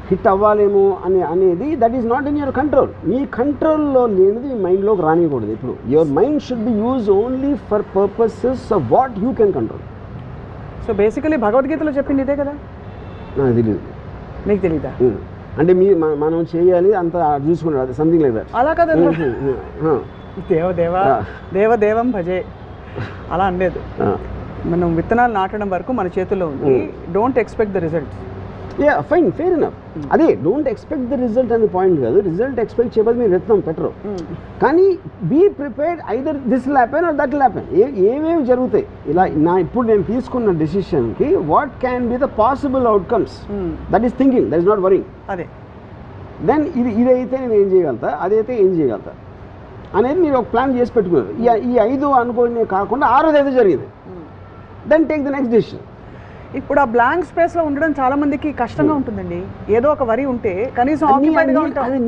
హిట్ అవ్వాలేమో అనేది that is not in your control. మీ కంట్రోల్లో లేనిది మీ మైండ్లోకి రానియకూడదు. ఇప్పుడు your mind should be use only for purposes of what you can control.
So basically భగవద్గీతలో చెప్పింది ఇదే కదా.
నాకు తెలియదు.
మీకు తెలీదా?
అంటే మనం చేయాలి అంత చూసుకున్నాడు సంథింగ్ లైక్ దట్.
అలా కదా దేవదేవం భజే అలా అనలేదు. మనం విత్తనాలు నాటడం వరకు మన చేతుల్లో ఉంది. Don't expect the result.
Fine, fair enough. అదే డోంట్ ఎక్స్పెక్ట్ ద రిజల్ట్ అనే పాయింట్ కాదు. రిజల్ట్ ఎక్స్పెక్ట్ చేయబోదు మీరు విత్తనం పెట్టరు. కానీ be prepared either this will happen or that will happen. ఏమేమి జరుగుతాయి ఇలా ఇప్పుడు నేను తీసుకున్న డెసిషన్కి what can be the possible outcomes, that is thinking, that is not worrying.
అదే
దెన్ ఇదైతే నేను ఏం చేయగలుగుతా, అదైతే ఏం చేయగలుగుతా అనేది మీరు ఒక ప్లాన్ చేసి పెట్టుకున్నారు. ఈ 5 అనుకోనే కాకుండా 6ది ఏదో జరిగింది, then take the next decision.
ఇప్పుడు ఆ బ్లాంక్ స్పేస్లో ఉండడం చాలా మందికి కష్టంగా ఉంటుందండి. ఏదో ఒక వరి ఉంటే కనీసం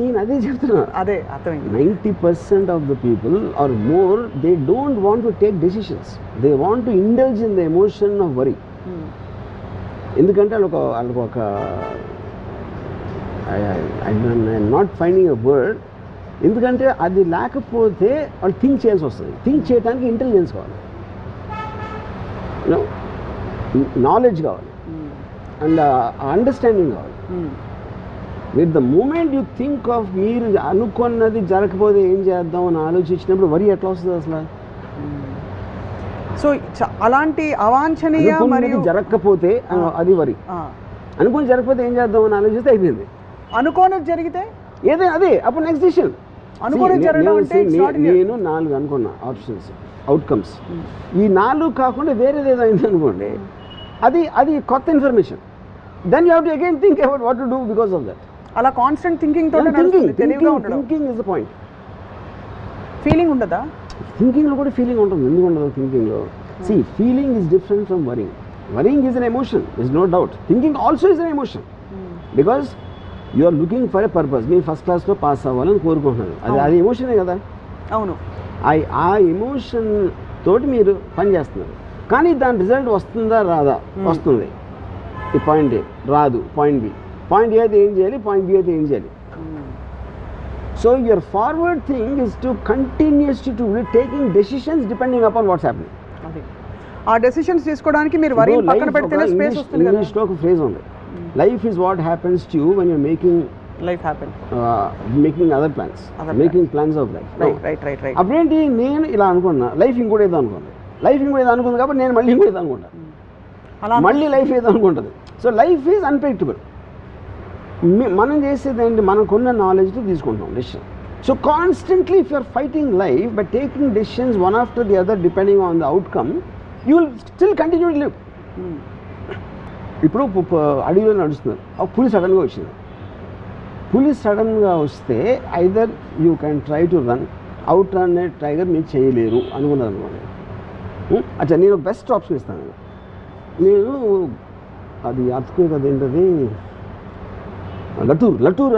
నేను అదే చెప్తున్నా.
అదే అర్థమైంది.
90% of the people are more they don't want to take decisions, they want to indulge in the emotion of worry. ఎందుకంటే వాళ్ళకు ఒక I'm not finding a word, ఎందుకంటే అది లేకపోతే వాళ్ళు థింక్ చేయాల్సి వస్తుంది. థింక్ చేయడానికి ఇంటెలిజెన్స్ కావాలి, నాలెడ్జ్ కావాలి, అండ్ అండర్స్టాండింగ్ కావాలి. With the moment you think of మీరు అనుకున్నది జరగకపోతే ఏం చేద్దాం అని ఆలోచించినప్పుడు వరి ఎట్లా వస్తుంది అసలు?
సో అలాంటి అవాంఛనీయ మరియు
జరగకపోతే అది వరి, అనుకుని జరగకపోతే ఏం చేద్దాం అని ఆలోచిస్తే అయిపోయింది.
అనుకోనిది జరిగితే
ఏదైనా అదే అప్పుడు నెక్స్ట్ డిసిషన్. నేను 4 అనుకున్నా ఆప్షన్స్, అవుట్కమ్స్. ఈ 4 కాకుండా వేరేది ఏదో అయింది అనుకోండి, అది కొత్త information. Then you have to again think about what to do because of that.
అలా constant thinking thinking
is the point.
Feeling ఉండదా?
థింకింగ్లో కూడా ఫీలింగ్ ఉంటుంది. ఎందుకు ఉండదు థింకింగ్లో? See, feeling is different from worrying. Worrying is an emotion, there's no doubt. Thinking also is an emotion. Because you are looking for a purpose. మీరు first క్లాస్లో pass అవ్వాలని కోరుకుంటున్నారు, అది ఎమోషనే కదా.
అవును,
ఆ ఎమోషన్ తోటి మీరు పని చేస్తున్నారు. కానీ దాని రిజల్ట్ వస్తుందా రాదా? వస్తుంది. ఈ పాయింట్ ఏ రాదు, పాయింట్ బి. పాయింట్ ఏ అయితే ఏం చేయాలి, పాయింట్ బి అయితే ఏం చేయాలి. So your forward thing is to continuously to taking decisions depending upon what's happening.
ఆ డెసిషన్స్ తీసుకోవడానికి మీరు వరి పక్కన పెడితేనే స్పేస్ వస్తుంది కదా.
ఇంగ్లీష్లో ఒక ఫ్రేజ్ ఉంది, life is what happens to you when you're making
life happen,
making other plans, making plans of life.
Right.
అప్పుడేంటి, నేను ఇలా అనుకున్నా, లైఫ్ ఇంకోటి ఏదో అనుకుంది, లైఫ్ ఇంకోటి ఏదో అనుకుంది కాబట్టి నేను మళ్ళీ ఇంకోటి ఏదో అనుకుంటా, మళ్ళీ లైఫ్ ఏదో అనుకుంటుంది. So life is unpredictable. మనం చేసేది ఏంటి, మనకున్న నాలెడ్జ్తో తీసుకుంటాం decision. So constantly if you're fighting life by taking decisions one after the other depending on the outcome, you will still continue to live. ఇప్పుడు అడవిలో నడుస్తున్నారు, ఒక పులి సడన్గా వచ్చింది. పులి సడన్గా వస్తే either you can try to run, out run tiger మీరు చేయలేరు అనుకున్నారు అనుకోండి. అచ్చా, నేను బెస్ట్ ఆప్షన్ ఇస్తాను. నేను అది అర్త్క్వేక్, అదేంటది లటూర్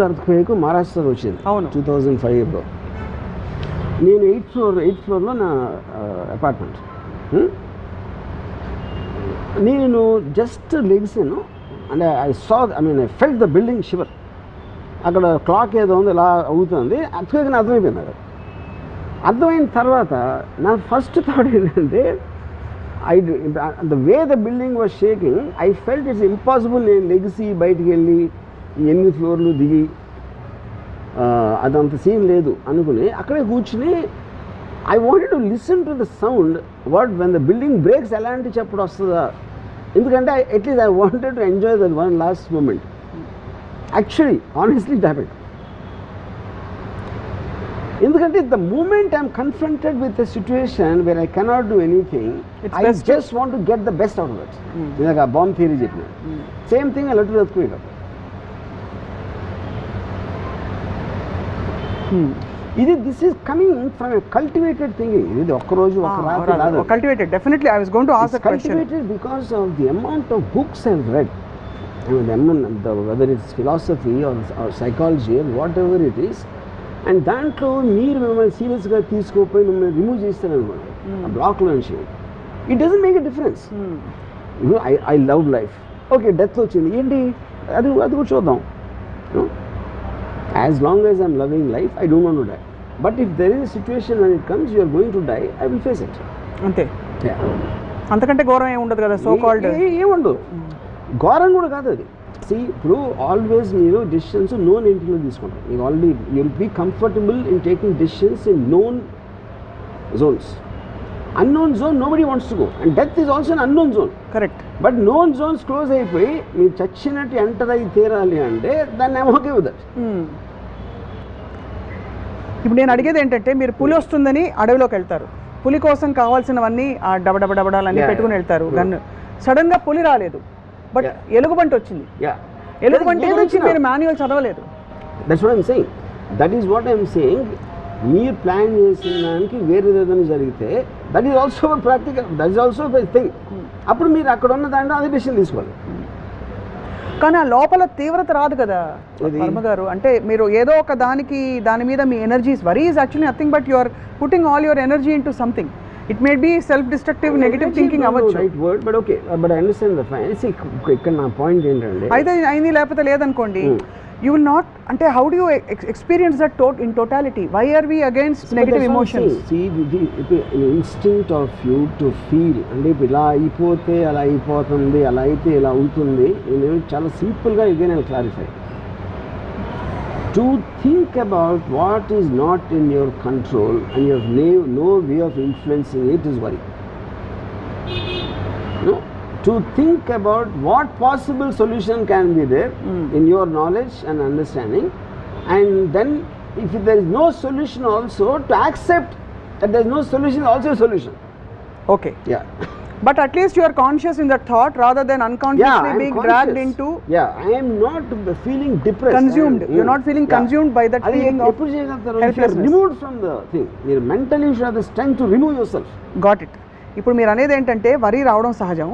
అర్త్క్వేక్ మహారాష్ట్రలో వచ్చింది 2005లో. నేను 8th ఫ్లోర్లో నా అపార్ట్మెంట్. నేను జస్ట్ లెగ్సాను, అంటే I felt the building shiver. అక్కడ క్లాక్ ఏదో ఉంది ఇలా అవుతుంది, అర్త్క్వేక్ అర్థమైపోయింది. అక్కడ అర్థమైన తర్వాత నా ఫస్ట్ థాట్ ఏంటంటే, the way the building was shaking, I felt it's impossible నేను లెగిసి బయటికి వెళ్ళి 8 ఫ్లోర్లు దిగి అదంత సీన్ లేదు అనుకుని అక్కడే కూర్చుని I wanted to listen to the sound. When the building breaks ఎలాంటి చప్పుడు వస్తుందా ఎందుకంటే at least I wanted to enjoy that one last moment. Actually honestly it happened. ఎందుకంటే the moment I'm confronted with a situation where I cannot do anything, I just want to get the best out of that. ఇందాక bomb theory చెప్పిన same thing I let to earthquake. ఇది this is coming from a cultivated thinking. ఇది ఒక్క రోజు ఒక రాత్రి రాదు.
Cultivated, definitely I was going to ask that question.
Cultivated because of the amount of books I've read. Whether it's philosophy or psychology or whatever it is, and దాంట్లో మీరు మిమ్మల్ని సీరియస్గా తీసుకోపోయి మిమ్మల్ని రిమూవ్ చేస్తారనుకోండి ఆ బ్లాక్లో నుంచి, it doesn't make a difference. I love life, okay death వచ్చింది ఏంటి అది కూడా చూద్దాం. As long as I'm loving life I don't want to die. But if there is a situation when it comes you are going to die, I will face it.
అంతే, అంతకంటే ఘోరం ఏమి ఉండదు కదా. సో కాల్డ్
ఏముండదు, ఘోరం కూడా కాదు అది. ఇప్పుడు ఆల్వేస్ మీరు డెసిషన్స్ నోన్ ఎంట్రీలో తీసుకుంటారు. మీకు already you will be comfortable in taking decisions in known zones. Unknown zone nobody wants to go, and death is also an unknown zone.
Correct.
But known zones close అయిపోయి మీరు చచ్చినట్టు enter అయి తీరాలి అంటే దాన్ని ఐమ్ ఓకే విత్ దట్.
ఇప్పుడు నేను అడిగేది ఏంటంటే, మీరు పులి వస్తుందని అడవిలోకి వెళ్తారు, పులి కోసం కావాల్సినవన్నీ ఆ డబడబడబడాలన్నీ పెట్టుకుని వెళ్తారు గన్ను. సడన్గా పులి రాలేదు, బట్ ఎలుగుబంటి వచ్చింది. ఎలుగుబంటి గురించి మీరు మాన్యువల్ చదవలేదు.
That's what I'm saying. That is what I'm saying. మీరు ప్లాన్ చేసిన దానికి వేరే ఏదైనా జరిగితే that is also practical, that is also thing. అప్పుడు మీరు అక్కడ ఉన్న దాంట్లో అదే డెసిషన్ తీసుకోవాలి.
కానీ ఆ లోపల తీవ్రత రాదు కదా వర్మ గారు. అంటే మీరు ఏదో ఒక దాని మీద మీ energies, worry is actually nothing but you are putting all your energy into something. It may be self destructive negative thinking అవ్వచ్చు.
Right word, but okay, but I understand the point. ఇక్కడ నా point ఏంటంటే,
అయితే అయింది లేకపోతే లేదనుకోండి, you will not, ante how do you experience that in totality? Why are we against negative emotions?
See the instinct of you to feel, ante ila ayipothe ala ayipotundi, ala aithe ila untundi, nenu chala simple ga again I'll clarify. To think about what is not in your control and you have no way of influencing it is worry. No, to think about what possible solution can be there in your knowledge and understanding, and then if there is no solution also to accept that there is no solution, also a solution.
Okay.
Yeah.
But at least you are conscious in that thought rather than unconsciously being dragged into.
Yeah, I am not feeling depressed.
Consumed. You are not feeling consumed by that feeling of helplessness.
Removed from the thing. You mentally you should have the strength to remove yourself.
Got it. ఇప్పుడు మీరు అనేది ఏంటంటే వరి రావడం సహజం,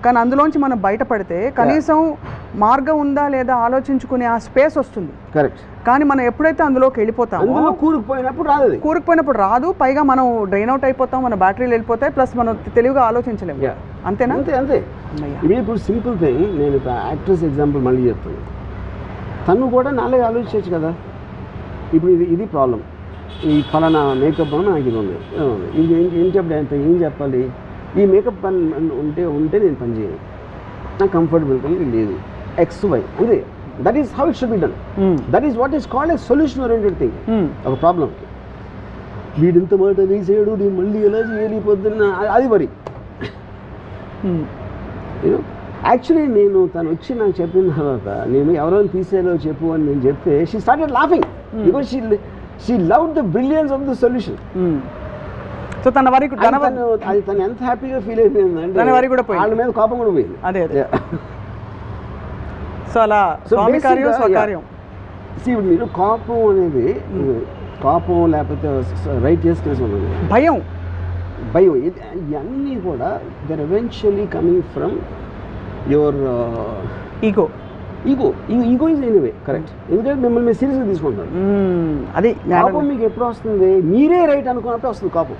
కానీ అందులోంచి మనం బయటపడితే కనీసం మార్గం ఉందా లేదా ఆలోచించుకునే ఆ స్పేస్ వస్తుంది.
కరెక్ట్.
కానీ మనం ఎప్పుడైతే అందులోకి వెళ్ళిపోతామో, కూరుకుపోయినప్పుడు రాదు, పైగా మనం డ్రైన్ అవుట్ అయిపోతాం, మన బ్యాటరీలు వెళ్ళిపోతాయి, ప్లస్ మనం తెలివిగా ఆలోచించలేము. అంతేనా?
అంతే. ఇప్పుడు సింపుల్ థింగ్, నేను యాక్ట్రెస్ ఎగ్జాంపుల్ మళ్ళీ చెప్తాను. తను కూడా నాలుగు ఆలోచించవచ్చు కదా. ఇప్పుడు ఇది ప్రాబ్లం, ఈ ఫలానా మేకప్ అని నాకు ఇది ఉంది, ఇది ఏం చెప్పాలి, ఈ మేకప్ పని ఉంటే నేను పని చేయను, నాకు కంఫర్టబుల్ లేదు, XY అంతే. That is how it should be done. That is what is called a solution oriented thing. ఒక ప్రాబ్లంకి వీడింత మాట వేసేయడు, నేను మళ్ళీ ఎలా చేయాలి పొద్దున్న, అది వరి. యాక్చువల్లీ నేను తను వచ్చి నాకు చెప్పిన తర్వాత, నేను ఎవరైనా తీసేలో చెప్పు అని నేను చెప్తే, she started laughing because she loved the brilliance of the solution.
So తన వరి
అది తను ఎంత హ్యాపీగా ఫీల్ అయిపోయిందంటే
తన వరి కూడా పోయింది,
వాళ్ళ మీద కోపం కూడా పోయింది.
అదే. సో అలా స్వామి కార్యం స్వకార్యం.
ఇప్పుడు మీరు కోపం అనేది, కోపం లేకపోతే రైట్ చేసుకునే భయం ఇవన్నీ కూడా they're eventually coming from your
ego
is anyway. Correct. ఎందుకంటే మిమ్మల్ని మీరు సీరియస్గా తీసుకుంటారు.
అది
కోపం మీకు ఎప్పుడు వస్తుంది, మీరే రైట్ అనుకున్నప్పుడు వస్తుంది కోపం.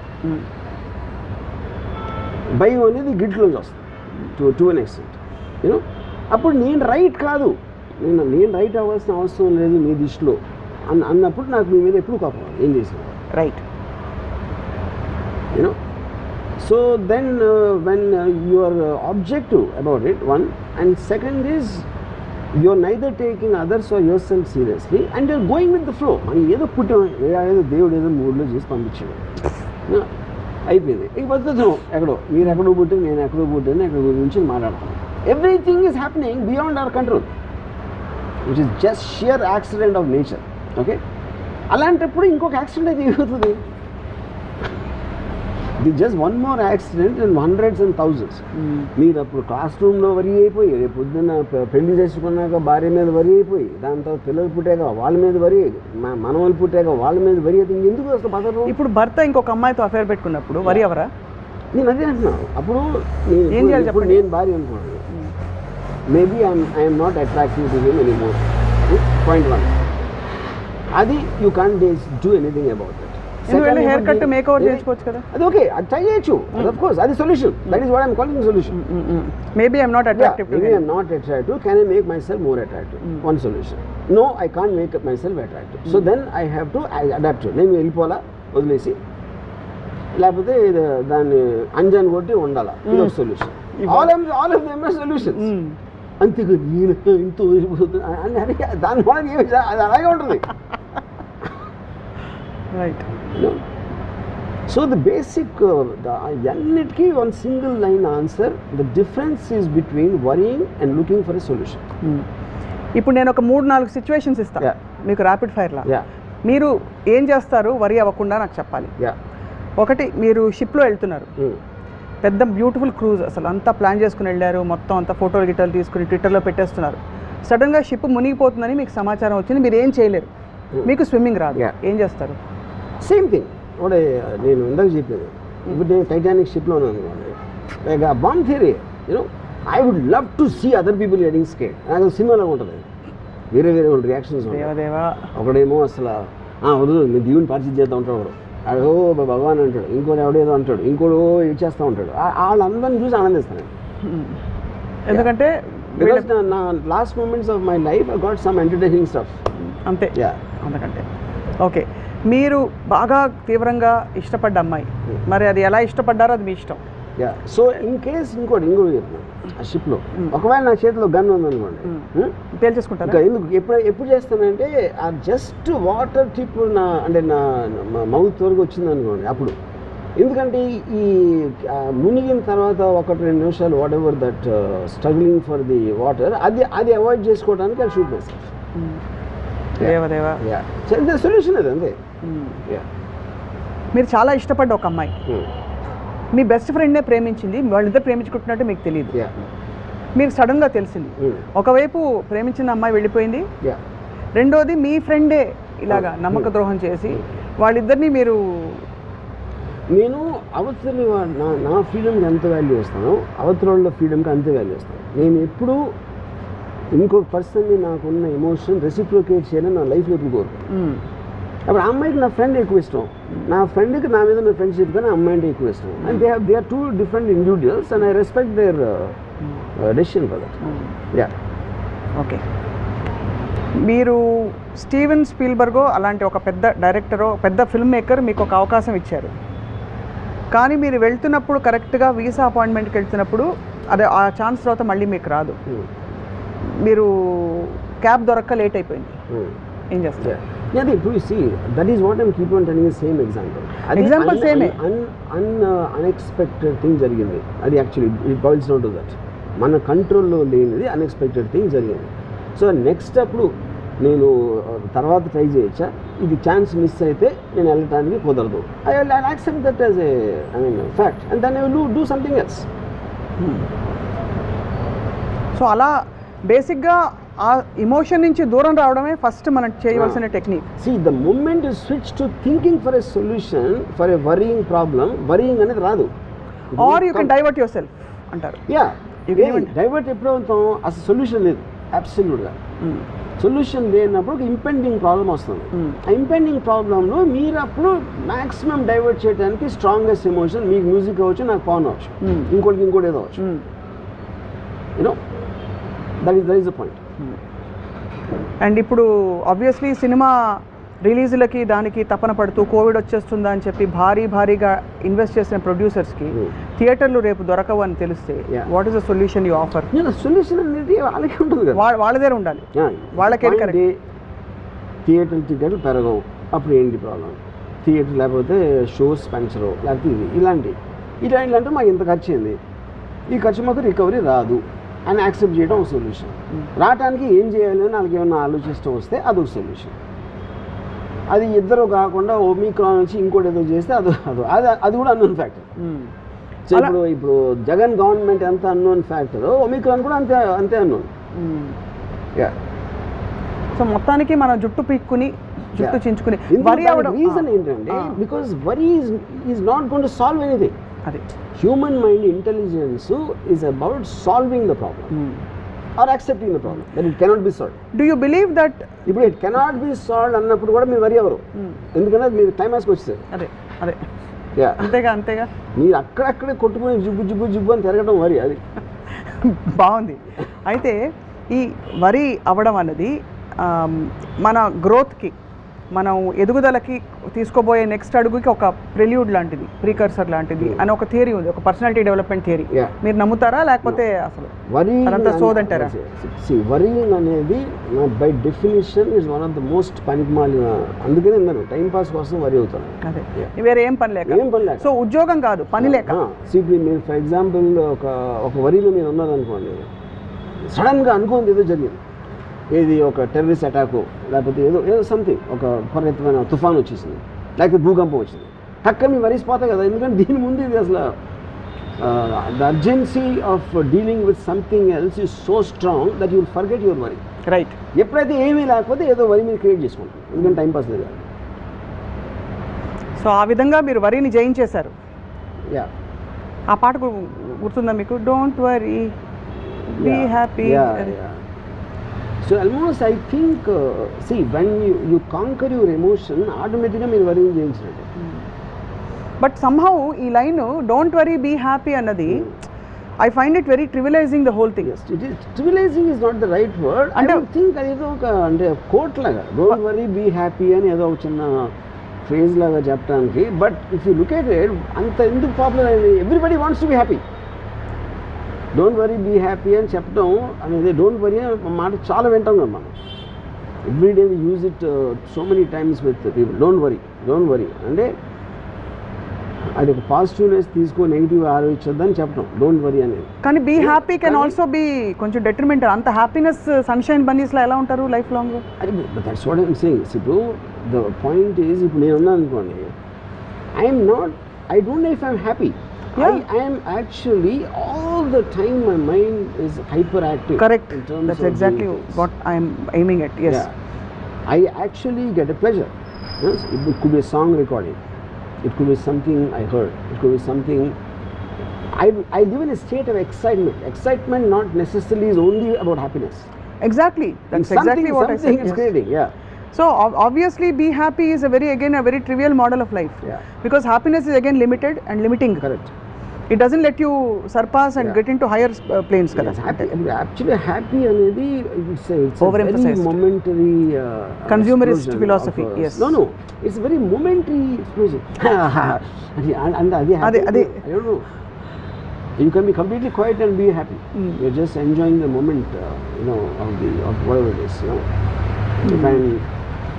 భయం అనేది గిట్లోంచి వస్తుంది టు అన్ ఎక్స్టెంట్. యూనో, అప్పుడు నేను రైట్ కాదు, నేను రైట్ అవ్వాల్సిన అవసరం లేదు మీ దృష్టిలో అన్నప్పుడు నాకు మీ మీద ఎప్పుడు కోపం, ఏం చేసిన
right.
You know, so then when you are objective about it, one, and second is you're neither taking others or yourself seriously and you're going with the flow. మనం ఏదో పుట్టాం, ఏదో దేవుడు ఏదో మూడ్లో చేసి పంపించాడు. అయిపోయింది. ఇక పద్ధతి ఎక్కడో మీరు ఎక్కడో పుట్టింది, నేను ఎక్కడో పుట్టింది, ఎక్కడ గురించి మాట్లాడతాను. Everything is happening beyond our control, which is just shear accident of nature. Okay, అలాంటప్పుడు ఇంకొక యాక్సిడెంట్ అయితే ఏమవుతుంది? The just one more accident in hundreds and thousands. మీరు అప్పుడు క్లాస్ రూమ్లో వరి అయిపోయి, రేపు పొద్దున్న పెళ్లి చేసుకున్నాక భార్య మీద వరి అయిపోయి, దాని తర్వాత పిల్లలు పుట్టాక వాళ్ళ మీద వరి, మనవలు పుట్టాక వాళ్ళ మీద వరి అయితే ఇంకెందుకు అసలు బతకడం?
ఇప్పుడు భర్త ఇంకొక అమ్మాయితో అఫేర్ పెట్టుకున్నప్పుడు వరి ఎవరా?
నేను అదే అంటున్నాను. అప్పుడు
ఏం చేయాలి
ఇప్పుడు నేను భార్య అనుకున్నాను, maybe I'm not attractive to him anymore. Point 1, అది you can't do anything about it.
Hair cut make over చేసుకోవచ్చు కదా,
అది ఓకే, అది ట్రై చేయొచ్చు. ఆఫ్ కోర్స్ అది solution. That is what I'm calling solution.
Maybe I'm not attractive.
Maybe I'm not attractive. Can I make myself more attractive? One solution. No, I can't make myself attractive. So then I have to adapt. నేను వెళ్ళిపోవాలా, వదిలేసి, లేకపోతే దాన్ని అంజాన్ కొట్టి ఉండాలా, ఇది ఒక solution. All of them are solutions. అంతేగా నేను ఇంత వదిలిపోతుంది అని దాని వల్ల అది అలాగే ఉంటుంది.
రైట్.
సో ద బేసిక్ అన్నిటికీ one single line answer. The difference is between worrying and looking for a solution.
ఇప్పుడు నేను ఒక 3-4 సిచ్యువేషన్స్ ఇస్తాను మీకు ర్యాపిడ్ ఫైర్లా. మీరు ఏం చేస్తారు వరి అవ్వకుండా నాకు చెప్పాలి. ఒకటి, మీరు షిప్లో వెళ్తున్నారు, పెద్ద బ్యూటిఫుల్ క్రూజ్, అసలు అంతా ప్లాన్ చేసుకుని వెళ్ళారు, మొత్తం అంతా ఫోటోలు గిటోలు తీసుకుని ట్విట్టర్లో పెట్టేస్తున్నారు. సడన్గా షిప్ మునిగిపోతుందని మీకు సమాచారం వచ్చింది, మీరు ఏం చేయలేరు, మీకు స్విమ్మింగ్ రాదు, ఏం చేస్తారు?
సేమ్ థింగ్ ఒకటే నేను ఇందాక చెప్పాను. ఇప్పుడు నేను టైటానిక్ షిప్లో ఉన్నాను అనుకోండి, లైక్ ఆ bomb theory, you know, I would love to see other people getting skate. నాకు సినిమాలో ఉంటుంది, వేరే వేరే వాళ్ళ రియాక్షన్స్ ఉంటాయి. ఒకడేమో అసలు వద్దు మేము దేవుని పరిచయం చేస్తూ ఉంటాడు, అడో భగవాన్ అంటాడు, ఇంకోటి ఎవడేదో అంటాడు, ఇంకోటి ఇచ్చేస్తూ ఉంటాడు. వాళ్ళందరినీ చూసి ఆనందిస్తాను.
ఎందుకంటే
నా last moments of my life I got some entertaining stuff.
అంతే, అందుకంటే. ఓకే, మీరు బాగా తీవ్రంగా ఇష్టపడ్డ అమ్మాయి, మరి అది ఎలా ఇష్టపడ్డారో అది మీ ఇష్టం.
సో ఇన్ కేస్ ఇంకోటి చెప్తున్నాను, ఆ షిప్లో ఒకవేళ నా చేతిలో గన్ ఉందనుకోండి,
తేల్చేసుకుంటారు.
ఎందుకు ఎప్పుడు చేస్తానంటే ఆ జస్ట్ వాటర్ టిప్ అంటే నా మౌత్ వరకు వచ్చింది అనుకోండి అప్పుడు. ఎందుకంటే ఈ మునిగిన తర్వాత 1-2 నిమిషాలు what ever that struggling for the water, అది అవాయిడ్ చేసుకోవడానికి అది షూట్ చేస్తాను. సొల్యూషన్ అది అంతే.
మీరు చాలా ఇష్టపడ్డ ఒక అమ్మాయి మీ బెస్ట్ ఫ్రెండ్నే ప్రేమించింది, వాళ్ళిద్దరు ప్రేమించుకుంటున్నట్టు మీకు తెలియదు, మీకు సడన్గా తెలిసింది. ఒకవైపు ప్రేమించిన అమ్మాయి వెళ్ళిపోయింది, రెండోది మీ ఫ్రెండే ఇలాగా నమ్మక ద్రోహం చేసి వాళ్ళిద్దరిని మీరు.
నేను అవతలి నా ఫ్రీడమ్కి ఎంత వాల్యూ ఇస్తానో అవతల వాళ్ళ ఫ్రీడమ్కి అంతే వాల్యూ ఇస్తాను. నేను ఎప్పుడూ ఇంకొక పర్సన్ని నాకున్న ఎమోషన్ రెసిప్రోకేట్ చేయాలని నా లైఫ్లో ఎప్పుడు కోరుతాను. అప్పుడు ఆ అమ్మాయికి నా ఫ్రెండ్ ఎక్కువ ఇష్టం, నా ఫ్రెండ్కి నా మీద ఉన్న ఫ్రెండ్షిప్ కానీ అమ్మాయి అంటే ఎక్కువ ఇష్టం. And they are 2 different individuals and I respect their decision for that.
Okay, మీరు స్టీవెన్ స్పీల్బర్గో అలాంటి ఒక పెద్ద డైరెక్టరో పెద్ద ఫిల్మ్ మేకర్ మీకు ఒక అవకాశం ఇచ్చారు, కానీ మీరు వెళ్తున్నప్పుడు కరెక్ట్గా వీసా అపాయింట్మెంట్కి వెళ్తున్నప్పుడు అదే ఆ ఛాన్స్ తర్వాత మళ్ళీ మీకు రాదు, మీరు క్యాబ్ దొరక్క లేట్ అయిపోయింది, ఏం చేస్తారు?
ఇప్పుడు that is what I'm keep on telling same example. Unexpected thing జరిగింది, అది actually it boils down to that. మన కంట్రోల్లో లేనిది అన్ఎక్స్పెక్టెడ్ థింగ్ జరిగింది. సో నెక్స్ట్ అప్పుడు నేను తర్వాత ట్రై చేయొచ్చా, ఇది ఛాన్స్ మిస్ అయితే నేను వెళ్ళటానికి కుదరదు, I accept that as fact and then I will do something else.
So అలా బేసిక్గా ఆ ఎమోషన్ నుంచి దూరం రావడమే ఫస్ట్ మనం చేయవలసిన technique.
See, the moment you switch to thinking for a solution for a worrying problem, worrying అనేది రాదు.
Or you can divert yourself అంటారు.
డైవర్ట్ ఎప్పుడు అవుతాం, అసలు సొల్యూషన్ లేదు అబ్సల్యూట్గా. సొల్యూషన్ లేనప్పుడు ఇంపెండింగ్ ప్రాబ్లం వస్తుంది. ఆ ఇంపెండింగ్ ప్రాబ్లంలో మీరు అప్పుడు మ్యాక్సిమం డైవర్ట్ చేయడానికి స్ట్రాంగెస్ట్ ఎమోషన్, మీకు మ్యూజిక్ అవ్వచ్చు, నాకు పవన్ అవ్వచ్చు, ఇంకోటి ఏదో అవ్వచ్చు. You know that is the point.
And ఇప్పుడు ఆబ్వియస్లీ సినిమా రిలీజులకి దానికి తపన పడుతూ కోవిడ్ వచ్చేస్తుందా అని చెప్పి భారీగా ఇన్వెస్ట్ చేసిన ప్రొడ్యూసర్స్కి థియేటర్లు రేపు దొరకవు అని తెలిస్తే what is the solution you offer?
Solution అనేది వాళ్ళకి ఉంటుంది కదా,
వాళ్ళ దగ్గర ఉండాలి, వాళ్ళకే.
థియేటర్ టికెట్లు పెరగవు, అప్పుడు ఏంటి ప్రాబ్లం? థియేటర్ లేకపోతే షోస్ పెంచరు లేకపోతే ఇలాంటి మాకు ఇంత ఖర్చు అయింది, ఈ ఖర్చు మాకు రికవరీ రాదు అని యాక్సెప్ట్ చేయడం ఒక సొల్యూషన్. రావడానికి ఏం చేయాలి అని వాళ్ళకి ఏమన్నా ఆలోచిస్తూ వస్తే అదొక సొల్యూషన్. అది ఇద్దరు కాకుండా ఒమిక్రాన్ నుంచి ఇంకోటి ఏదో చేస్తే అది కూడా అన్నోన్ ఫ్యాక్టర్. సో ఇప్పుడు జగన్ గవర్నమెంట్ ఎంత అన్నోన్ ఫ్యాక్టర్, ఒమిక్రాన్ కూడా అంతే అన్నోన్.
సో మొత్తానికి మనం జుట్టు పీక్కుని జుట్టు చించుకుని
రీజన్ ఏంటంటే because worry is not going to solve anything.
అదే
human mind intelligence is about solving the problem or accepting the problem that it cannot be solved.
Do you believe that
ఇప్పుడు it cannot be solved అన్నప్పుడు కూడా మీరు వరి అవ్వరు, ఎందుకంటే మీరు క్లైమాక్స్కి వచ్చేసారు.
అదే అంతేగా
మీరు అక్కడక్కడే కొట్టుకుని జుబ్బు అని తిరగడం వరి. అది
బాగుంది. అయితే ఈ వరి అవ్వడం అన్నది మన గ్రోత్కి, మనం ఎదుగుదలకి తీసుకోబోయే నెక్స్ట్ అడుగుకి ఒక ప్రిల్యూడ్ లాంటిది, ప్రీకర్సర్ లాంటిది అని ఒక థియరీ ఉంది, ఒక పర్సనాలిటీ డెవలప్మెంట్ థియరీ. మీరు నమ్ముతారా లేకపోతే అసలు అదంతా సోదంటారా?
వరీయింగ్ అనేది by definition is one of the most పనికిమాలిన. అందుకనే నేను టైం పాస్ కోసం వరి అవుతాను.
అదే వేరే ఏం పని లేక. సో ఉద్యోగం కాదు, పని లేక.
మీరు ఫర్ ఎగ్జాంపుల్ ఒక వరిలో మీరు ఉన్నారనుకోండి, సడన్గా అనుకోండి ఏదో జరిగింది, ఏది ఒక టెర్రరిస్ట్ అటాకు లేకపోతే ఏదో సంథింగ్, ఒక విపరీతమైన తుఫాన్ వచ్చేసింది లేకపోతే భూకంపం వచ్చింది, టక్క మీ వరిసిపోతాయి కదా. ఎందుకంటే దీని ముందు ఇది అసలు the urgency of dealing with something else is so strong that you will forget your worry.
Right.
ఎప్పుడైతే ఏమీ లేకపోతే ఏదో వరి మీరు క్రియేట్ చేసుకుంటాం, ఎందుకంటే టైంపాస్ లేదు.
సో ఆ విధంగా మీరు వరిని జయించేశారు.
యా,
ఆ పాట గుర్తుందా మీకు? Don't worry be happy.
So almost I think see when you conquer your emotion, automatically మీరు వరి చేయించినట్టు.
బట్ somehow ఈ line don't worry be happy అన్నది I find it very trivializing the whole thing.
Yes, it is trivializing is not the right word. I don't think అది ఏదో ఒక అంటే coat లాగా don't worry be happy అని ఏదో ఒక చిన్న ఫ్రేజ్ లాగా చెప్పడానికి. But if you look at it, అంత ఎందుకు పాపులర్ అయింది? Everybody wants to be happy. Don't worry be happy అని చెప్పడం అనేది, డోంట్ వరీ మాట చాలా వింటాం కదా మనం. Everyday we use it so many times with people. Don't worry అంటే అది ఒక పాజిటివ్నెస్ తీసుకో, నెగిటివ్ ఆలోచించొద్దని చెప్పడం డోంట్ వరీ అనేది.
కానీ be happy can also be కొంచెం డెట్రిమెంటల్. అంత హ్యాపీనెస్ సన్షైన్ బన్నీస్లో ఎలా ఉంటారు లైఫ్ లాంగ్?
అది దట్స్ వాట్ ఐఎమ్ సేయింగ్. ఇప్పుడు ద పాయింట్ ఈజ్, ఇప్పుడు నేను ఉన్నాను అనుకోండి, I don't know if I'm happy. I am actually all the time my mind is hyperactive.
Correct. That's exactly what I am aiming at. Yes.
Yeah. I actually get a pleasure. Yes? It could be a song recording. It could be something I heard. It could be something. I live in a state of excitement. Excitement not necessarily is only about happiness.
Exactly. That's exactly what I said.
Something is creating. Yeah.
So obviously be happy is a very trivial model of life.
Yeah.
Because happiness is again limited and limiting.
Correct.
It doesn't let you surpass and get into higher planes kada.
Actually happy anedi it's a very momentary
consumerist philosophy. Yes.
No, it's a very momentary explosion. And adi I don't know, you can be completely quiet and be happy. You're just enjoying the moment, of whatever it is,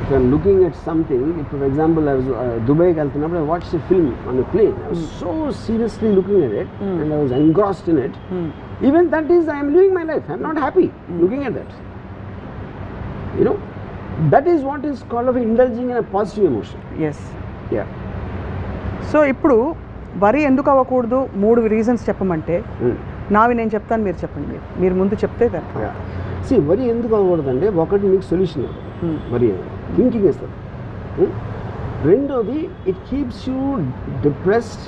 If I'm looking at something, if for example I was Dubai వెళ్తున్నప్పుడు, I watched a film on a plane. I was so seriously looking at it and I was engrossed in it. Even that is, I am living my life. I'm not happy looking at that. That is what is called of indulging in a positive emotion.
Yes.
Yeah.
So ఇప్పుడు వరి ఎందుకు అవ్వకూడదు 3 reasons చెప్పమంటే నావి నేను చెప్తాను, మీరు చెప్పండి. మీరు ముందు చెప్తే
సి వరి ఎందుకు అవ్వకూడదంటే, ఒకటి మీకు సొల్యూషన్ వరి థింకింగ్ ఇస్తుంది. రెండోది, it keeps you depressed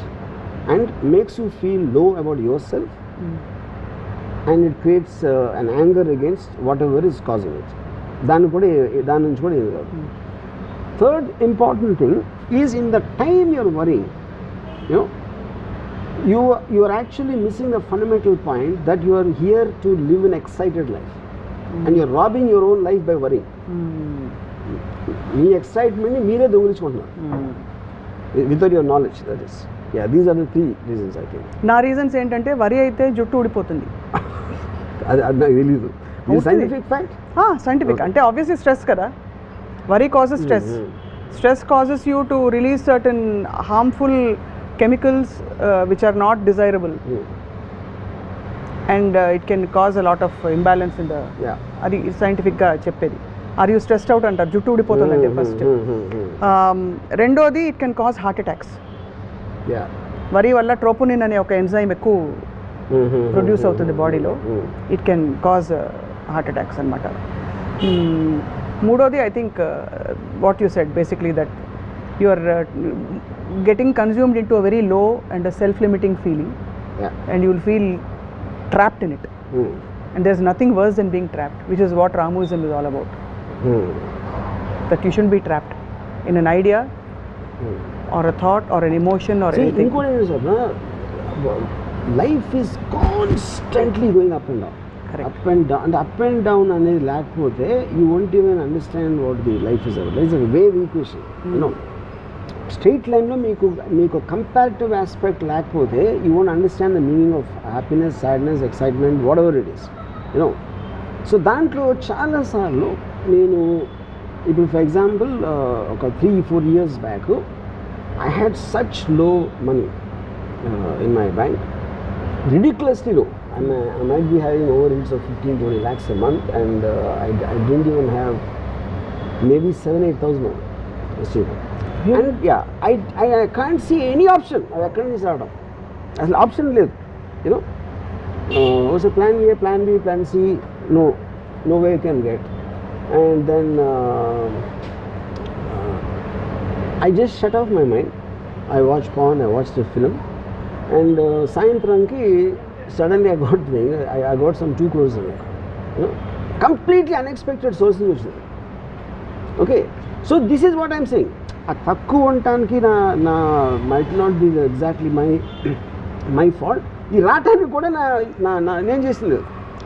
and makes you feel low about yourself and it creates an anger against whatever is causing it. దాని నుంచి కూడా ఇది కాదు. Third important thing is in the time your worrying, you are actually missing the fundamental point that you are here to live an excited life. And you are robbing your own life by worrying. మీ ఎక్సైట్మెంట్ని మీరే దొంగిలించుకుంటున్నారు without your knowledge. That is these are the 3 reasons I think.
నా reasons ఏంటంటే, worry అయితే జుట్టు ఊడిపోతుంది.
అది నాకు తెలీదు. Scientific fact.
సైంటిఫిక్ అంటే ఆబ్వియస్లీ స్ట్రెస్ కదా, worry causes stress. Stress causes you to release certain harmful chemicals which are not desirable, and it can cause a lot of imbalance in the. అది సైంటిఫిక్గా చెప్పేది. ఆర్ యూ స్ట్రెస్డ్ అవుట్ అంటారు, జుట్టు ఊడిపోతుందంటే first. రెండోది it can cause heart attacks. వరి వల్ల troponin అనే ఒక ఎంజైమ్ ఎక్కువ ప్రొడ్యూస్ అవుతుంది బాడీలో. It can cause heart attacks అనమాట. మూడోది I think what you said basically that you are getting consumed into a very low and a self limiting feeling, and you will feel trapped in it, and there's nothing worse than being trapped, which is what Ramuism is all about. That you shouldn't be trapped in an idea or a thought or an emotion or anything.
Life is constantly going up and down.
Correct.
Up and down అనేది లేకపోతే you won't even understand what the life is about. It's a wave equation, you know. Straight లైన్లో మీకు comparative aspect లేకపోతే you won't understand the meaning of happiness, sadness, excitement, whatever it is, you know. So దాంట్లో చాలాసార్లు నేను ఇప్పుడు for example ఒక 3-4 years back I had such low money in my bank, ridiculously low. I might be having overheads of 15-20 lakhs a month, and I didn't even have maybe 7,000-8,000 receivable. And yeah, I can't see any option. I can't see out of అసలు option లేదు, you know. was a plan A, plan B, plan C, no way you can get. And then I just shut off my mind. I watched porn, I watched a film, and సాయంత్రంకి suddenly I got thing, I got some 2 crores in it, you know, completely unexpected sources వచ్చింది. Okay, so this is what I'm saying. ఆ తక్కువ ఉండటానికి నా might not be exactly my fault. ఈ రావటానికి కూడా నేను చేసింది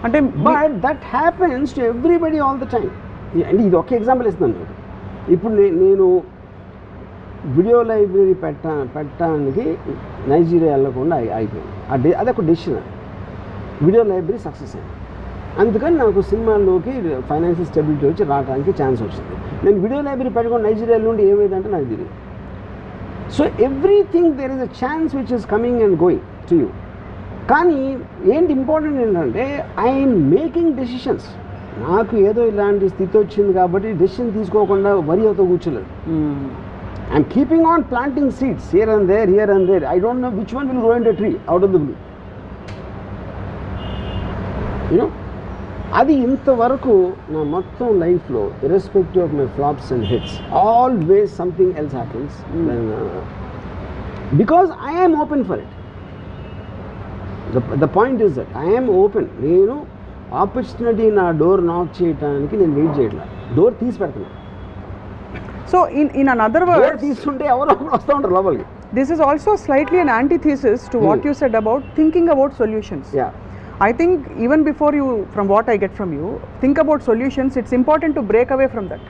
అంటే,
but that happens to everybody all the time. అంటే ఇది ఒక ఎగ్జాంపుల్ ఇస్తున్నాను. ఇప్పుడు నేను వీడియో లైబ్రరీ పెట్టడానికి నైజీరియా వెళ్ళకుండా అయిపోయింది. అదొక డెసిషన్. వీడియో లైబ్రరీ సక్సెస్ అయింది. అందుకని నాకు సినిమాల్లోకి ఫైనాన్షియల్ స్టెబిలిటీ వచ్చి రావడానికి ఛాన్స్ వచ్చింది. నేను వీడియో లైబ్రరీ పెట్టుకొని నైజీరియా నుండి ఏమైందంటే నాకు తెలియదు. So everything there is a chance which is coming and going to you. కానీ ఏంటి ఇంపార్టెంట్ ఏంటంటే ఐఎమ్ మేకింగ్ డెసిషన్స్. నాకు ఏదో ఇలాంటి స్థితి వచ్చింది కాబట్టి డెసిషన్ తీసుకోకుండా వరి అవుతూ కూర్చోలేదు. I'm keeping on planting seeds here and there. I don't know which one will grow in a tree out of the blue, you know. అది ఇంతవరకు నా మొత్తం లైఫ్లో irrespective of my flops and hits always something else happens, then because I am open for it. The point is that I am open. నేను opportunity నా door knock చేయడానికి నేను wait చేయట్లేదు, డోర్ తీసి పెడుతున్నాను.
సో ఇన్ అనదర్ వర్డ్
తీసుకుంటే ఎవరో ఒకరు వస్తూ ఉంటారు లోపలికి.
This is also slightly an antithesis to what you said about thinking about solutions.
Yeah.
I think even before you, from what I get from you, think about solutions, it's important to break away from that.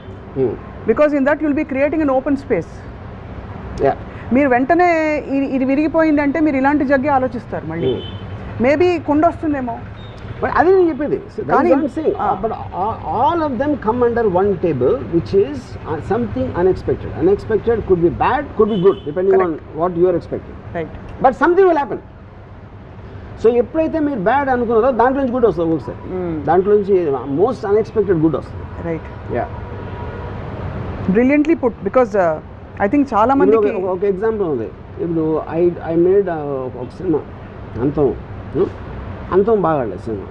Because in that you'll be creating an open space.
Yeah.
మీరు వెంటనే ఇది విరిగిపోయిందంటే మీరు ఇలాంటి జగ్గే ఆలోచిస్తారు మళ్ళీ. Maybe కుండ వస్తుందేమో.
But అది నేను చెప్పేది. But all of them come under one table which is something unexpected. Unexpected could be bad, could be good, depending on what you are expecting.
Right.
But something will happen. So ఎప్పుడైతే మీరు bad అనుకున్నారో దాంట్లో నుంచి good వస్తుంది ఒకసారి. దాంట్లో నుంచి most unexpected good వస్తుంది.
Right. Yeah, brilliantly put. Because I think చాలా మందికి
ఒక ఎగ్జాంపుల్ ఉంది. ఇప్పుడు ఐ మేడ్ ఒక సినిమా అంతం బాగా ఆడలేదు. సినిమా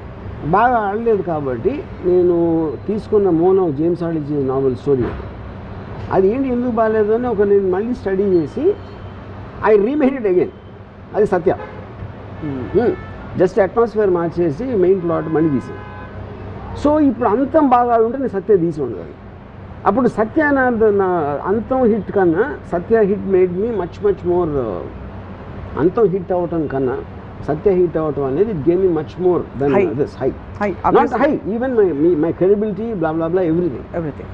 బాగా ఆడలేదు కాబట్టి నేను తీసుకున్న మోనో జేమ్స్ హార్డీ నావెల్ స్టోరీ అది ఏంటి ఎందుకు బాగాలేదు అని నేను మళ్ళీ స్టడీ చేసి ఐ రీమేడ్ ఇట్ అగైన్. అది సత్య. జస్ట్ అట్మాస్ఫియర్ మార్చేసి మెయిన్ ప్లాట్ మళ్ళీ తీసాను. సో ఇప్పుడు అంతం బాగా ఉంటే నేను సత్య తీసి ఉండదు. అప్పుడు సత్య నా అంతం హిట్ కన్నా Satya hit made me much more. Antham hit అవ్వటం కన్నా సత్య హిట్ అవ్వటం అనేది it gave me much more then this high. Not high, even my credibility, blah blah blah, everything.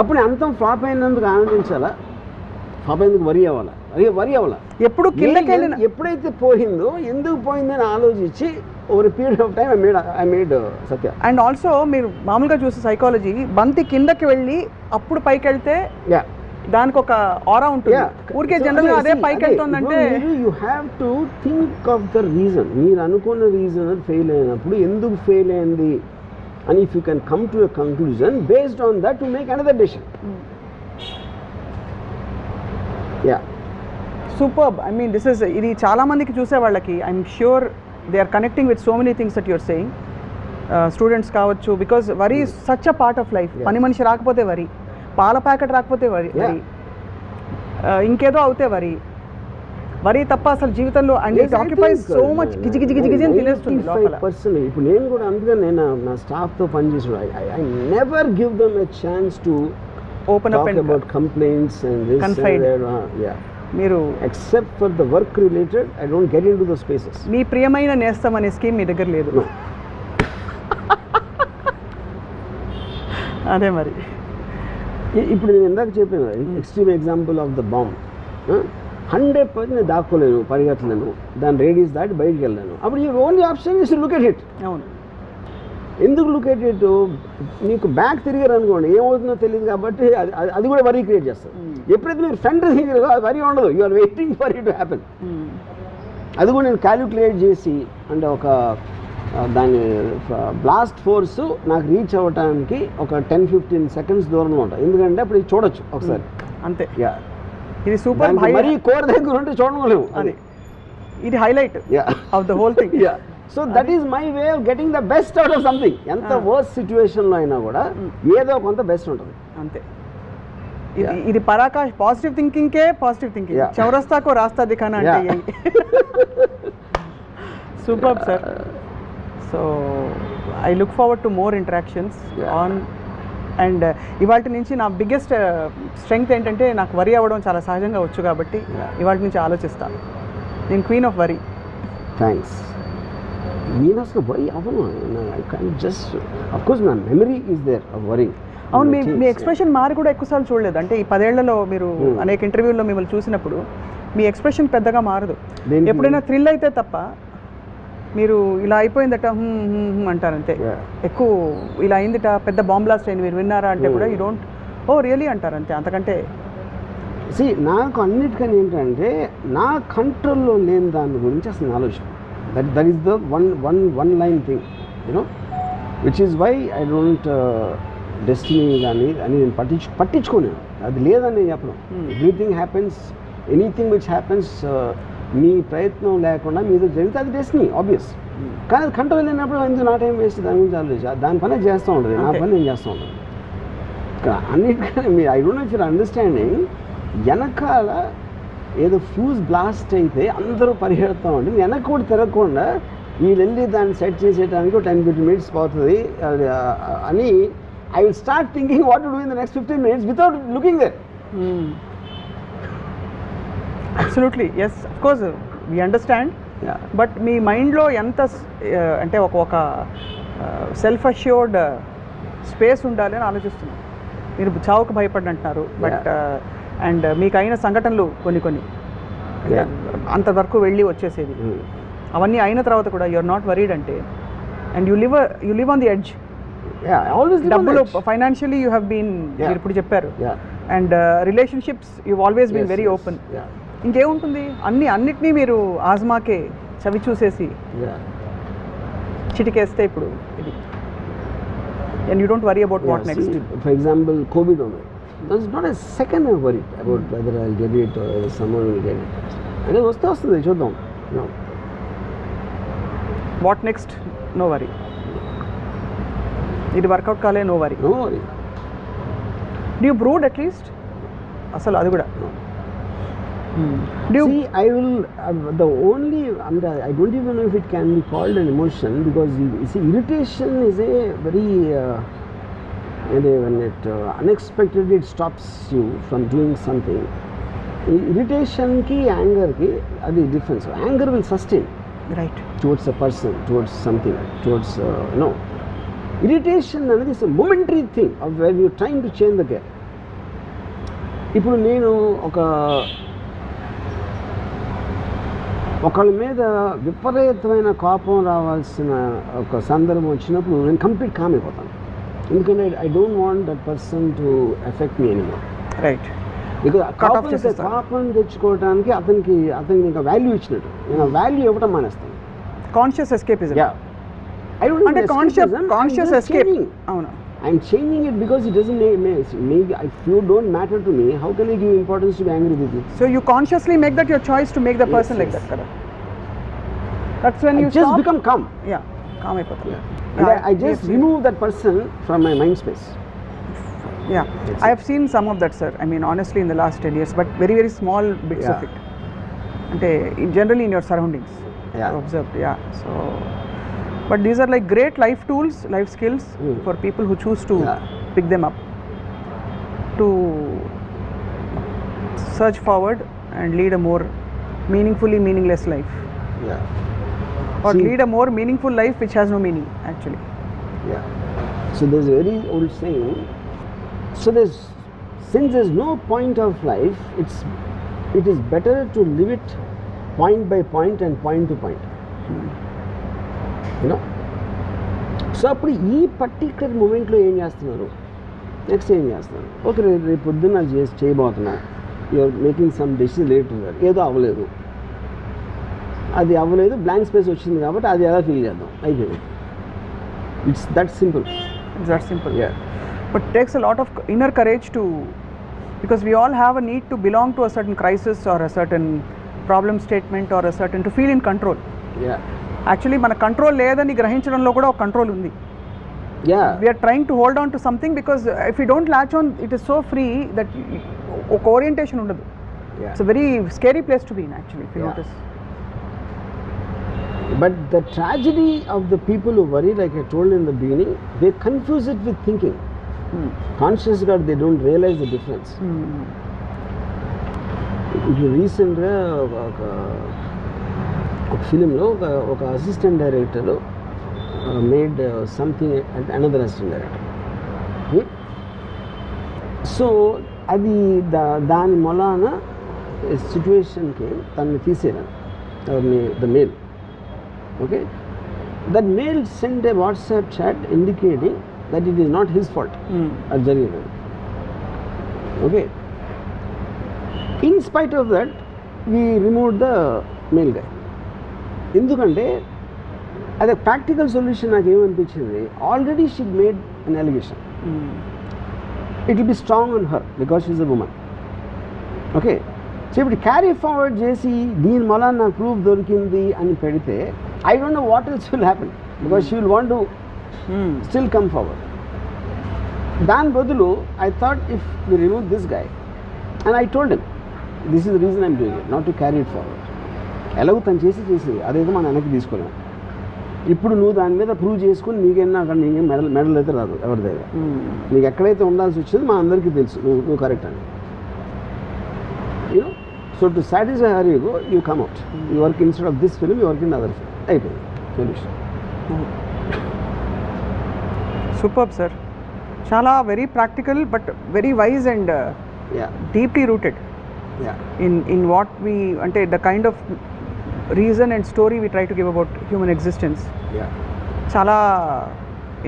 అప్పుడు అంతం ఫ్లాప్ అయినందుకు ఆనందించాలా, ఫ్లాప్ అయినందుకు వరి అవ్వాలా? ఎప్పుడు ఎప్పుడైతే పోయిందో ఎందుకు పోయిందని ఆలోచించి over period of time I made Satya.
And also మీరు మామూలుగా చూసే సైకాలజీ, బంతి కిందకి వెళ్ళి అప్పుడు పైకి వెళ్తే దానికి ఒక ఆరా ఉంటుంది. ఊరికే జనరల్గా అదే పైకి వెళ్తుందంటే
you have to think of the reason. మీరు అనుకున్న రీజన్ ఫెయిల్ అయినప్పుడు ఎందుకు ఫెయిల్ అయింది అని if you can come to a conclusion based on that to make another decision. Yeah
superb. I mean this is ఇది చాలా మందికి చూసే వాళ్ళకి I'm sure they are connecting with so many things that you're saying. Students కావచ్చు, because worry is such a part of life. పని మనిషి రాకపోతే worry, పాల ప్యాకెట్ రాకపోతే వరీ, ఇంకేదో అవుతే వరీ తప్ప అసలు జీవితంలో and it occupies so much గిజి గిజి గిజి గిజి అని తినేస్తుంది లోపల.
ఇప్పుడు నేను కూడా అందుకని నేను నా స్టాఫ్తో పనిచేసి I never give them a chance to
open up and
about complaints and this
Confide. మీరు
except for the work related I don't get in to the spaces.
మీ ప్రియమైన నేస్తం అనే స్కీమ్ మీ దగ్గర లేదు. అదే మరి
ఇప్పుడు నేను ఇందాక చెప్పాను extreme example of the bomb. 100% నేను దాక్కోలేను, పరిగెత్తలేను, దాని రేడియస్ దాటి బయటికి వెళ్ళాను. అప్పుడు ఈ only option is look at it.
అవును.
ఎందుకు లుక్ ఎట్ ఇట్? మీకు బ్యాక్ తిరిగారు అనుకోండి ఏమవుతుందో తెలియదు కాబట్టి అది కూడా వరీ క్రియేట్ చేస్తుంది. ఎప్పుడైతే మీరు ఫ్రంట్ తిరిగారో అది వరీ ఉండదు, you are waiting for it to happen. అది కూడా నేను క్యాలిక్యులేట్ చేసి అంటే ఒక దాని బ్లాస్ట్ ఫోర్స్ నాకు రీచ్ అవ్వడానికి ఒక 10-15 సెకండ్స్ దూరంలో ఉంటాయి. ఎందుకంటే అప్పుడు ఇది చూడొచ్చు ఒకసారి
అంతే.
యా
ఇది సూపర్.
మరీ కోర్ దగ్గర ఉంటే చూడలేము.
అది ఇది highlight of the whole thing.
Yeah so that is my way of getting the best out of something. ఎంత వర్స్ సిచ్యువేషన్లో అయినా కూడా ఏదో కొంత బెస్ట్ ఉంటుంది.
అంతే. ఇది పరాకాష్ పాజిటివ్ థింకింగ్కే పాజిటివ్ థింకింగ్. చౌరస్తాకో రాస్తా దిఖానా అంటే super sir. So I look forward to more interactions on and ఇవాళ నుంచి నా బిగ్గెస్ట్ స్ట్రెంగ్త్ ఏంటంటే నాకు వరి అవ్వడం చాలా సహజంగా వచ్చు కాబట్టి ఇవాళ నుంచి ఆలోచిస్తాను. నేను క్వీన్ ఆఫ్ వరి.
థ్యాంక్స్. నేను అసలు వరి అవ్వను. I can just of course నా memory is there of worry.
అవును. మీ ఎక్స్ప్రెషన్ మారి కూడా ఎక్కువసార్లు చూడలేదు. అంటే ఈ 10 ఏళ్లలో మీరు అనేక ఇంటర్వ్యూల్లో మిమ్మల్ని చూసినప్పుడు మీ ఎక్స్ప్రెషన్ పెద్దగా మారదు. ఎప్పుడైనా థ్రిల్ అయితే తప్ప మీరు ఇలా అయిపోయిందట అంటారంతే. ఎక్కువ ఇలా అయిందిట, పెద్ద బాంబ్ బ్లాస్ట్ అయింది, మీరు విన్నారా అంటే కూడా యూ డోంట్ ఓ రియలీ అంటారంతే. అంతకంటే
నాకు అన్నిటికని ఏంటంటే నా కంట్రోల్లో లేని దాని గురించి అసలు ఆలోచన. That is the one line thing you know which is why I don't destiny కానీ అని నేను పట్టించుకోలేను. అది లేదని నేను చెప్పను. Everything happens, anything which happens మీ ప్రయత్నం లేకుండా మీతో జరిగితే అది డెస్టినీ ఆబ్వియస్. కానీ అది కంట్రోల్ లేనప్పుడు ఎందుకు నా టైం వేస్ట్ దాని గురించి ఆలోచించి దాని పని చేస్తూ ఉంటుంది, నా పని నేను చేస్తూ ఉంటాను. అన్నిటికన్నా మీరు I don't know if you're understanding వెనకాల ఏదో ఫ్యూజ్ బ్లాస్ట్ అయితే అందరూ పరిగెడుతూ ఉంటుంది, వెనక కూడా తిరగకుండా వీళ్ళు వెళ్ళి దాన్ని సెట్ చేసేయడానికి 10-15 minutes పోతుంది అని I will start thinking what to do in the next 15 minutes without looking there.
Absolutely yes, of course we understand. But మీ మైండ్లో ఎంత అంటే ఒక సెల్ఫ్ అష్యూర్డ్ స్పేస్ ఉండాలి అని ఆలోచిస్తున్నాను. మీరు చావుకు భయపడి అంటున్నారు, బట్ అండ్ మీకు అయిన సంఘటనలు కొన్ని అంతవరకు వెళ్ళి వచ్చేసేది అవన్నీ అయిన తర్వాత కూడా యూఆర్ నాట్ వరీడ్ అంటే and you live on the edge. డబ్బులు ఫైనాన్షియలీ యూ హ్యావ్ బీన్, మీరు ఇప్పుడు చెప్పారు, and relationships you always been very open. ఇంకేముంటుంది, అన్నిటినీ మీరు ఆజ్మాకే చవి చూసేసి చిటికేస్తే ఇప్పుడు ఇది and you don't worry about what next.
For example Covid ఉంది, that's not a second I worry about whether I will get it or someone will get it. అంటే వస్తుంది చూద్దాం.
What next, no worry. ఇది work out కాలే, no worry. Do you brood at least అసలు అది కూడా?
See, I will, the only, I don't even know if it can be called an emotion, because you see, irritation is a very, when it unexpectedly it stops you from doing something. Irritation ki, anger ki, adi difference. Anger will sustain.
Right.
Towards a person, towards something, towards, irritation is a momentary thing of when you're trying to change the gear. ఇప్పుడు నేను ఒకళ్ళ మీద విపరీతమైన కోపం రావాల్సిన ఒక సందర్భం వచ్చినప్పుడు నేను కంప్లీట్ కామ్ అయిపోతాను. ఎందుకంటే I don't want that person to effect me anymore.
Right.
Because
Cut off చేసేస్తారు.
పాపం తెచ్చుకోవడానికి అతనికి ఇంకా వాల్యూ ఇచ్చినట్టు. నేను వాల్యూ ఇవ్వటం మానేస్తాను.
Conscious escapism.
I don't
అంటే
need
conscious
escapism. I'm
conscious
just
escape.
changing.
అవును.
I'm changing it because it doesn't make if you don't matter to me, how can I give importance to be angry with you?
So you consciously make that your choice to make the person like that, correct? That's when you
just
stop.
become calm.
Yeah, calm అయిపోతుంది.
And I just remove that person from my mind space.
Yeah, I have seen some of that, sir. I mean, honestly, in the last 10 years, but very, very small bits of it. And generally in your surroundings,
Yeah.
observed. Yeah. So, but these are like great life tools, life skills for people who choose to pick them up, to search forward and lead a more meaningfully meaningless life,
Yeah.
or
See,
lead a more meaningful life which has no meaning actually.
Yeah. So there's a very old saying. So since there's no point of life, it is better to live it point by point and point to point. You know. So అప్పుడు ఈ particular మూమెంట్లో ఏం చేస్తున్నారు, next ఏం చేస్తున్నారు, okay రేపు పొద్దున్న చేయబోతున్నా, you're making some decision related, ఏదో అవ్వలేదు, అది అవ్వలేదు, బ్లాంక్ స్పేస్ వచ్చింది కాబట్టి అది ఎలా ఫీల్ చేద్దాం, అయిపోయింది. It's that simple.
It's that simple. Yeah. But it takes a lot of inner courage to, because we all have a need to belong to a certain crisis or a certain problem statement or a certain, to feel in control.
Yeah.
Actually మన control లేదని గ్రహించడంలో కూడా ఒక control ఉంది.
Yeah.
We are trying to hold on to something because if you don't latch on, it is so free that ఒక orientation ఉండదు.
Yeah.
It's a very scary place to be in actually, if you
Yeah.
notice.
But the tragedy of the people who worry, like I told in the beginning, they confuse it with thinking. Conscious God, they don't realize the difference. ఇప్పుడు రీసెంట్గా ఒక ఫిలింలో ఒక assistant director made something and another assistant director. So అది దాని మొలాన సిచ్యువేషన్కి తనని తీసేయడం, the male. Okay, that male send a WhatsApp chat indicating that it is not his fault. అది జరిగింది. Okay, in spite of that we remove the male guy. ఎందుకంటే అది ప్రాక్టికల్ సొల్యూషన్. నాకు ఏమనిపించింది, already she made an allegation, it will be strong on her because she is a woman. Okay, so ఇప్పుడు carry forward చేసి దీని వల్ల నాకు proof దొరికింది అని పెడితే I don't know what else will happen because she will want to still come forward. దాని బదులు I thought if we remove this guy, and I told him this is the reason I'm doing it, not to carry it forward. ఎలాగో తను చేసి అదేదో మనం వెనక్కి తీసుకోలేము. ఇప్పుడు నువ్వు దాని మీద ప్రూవ్ చేసుకుని నీకేనా అక్కడ నీకేం మెడల్ అయితే రాదు ఎవరి దగ్గర. నీకు ఎక్కడైతే ఉండాల్సి వచ్చింది మా అందరికీ తెలుసు నువ్వు కరెక్ట్ అని. You know, so to satisfy her you come out, you work instead of this film, you work in other film, అయిపోయింది సొల్యూషన్.
సూపర్ సార్, చాలా very practical but very wise and deeply rooted in what we, అంటే the kind of reason and story we try to give about human existence. చాలా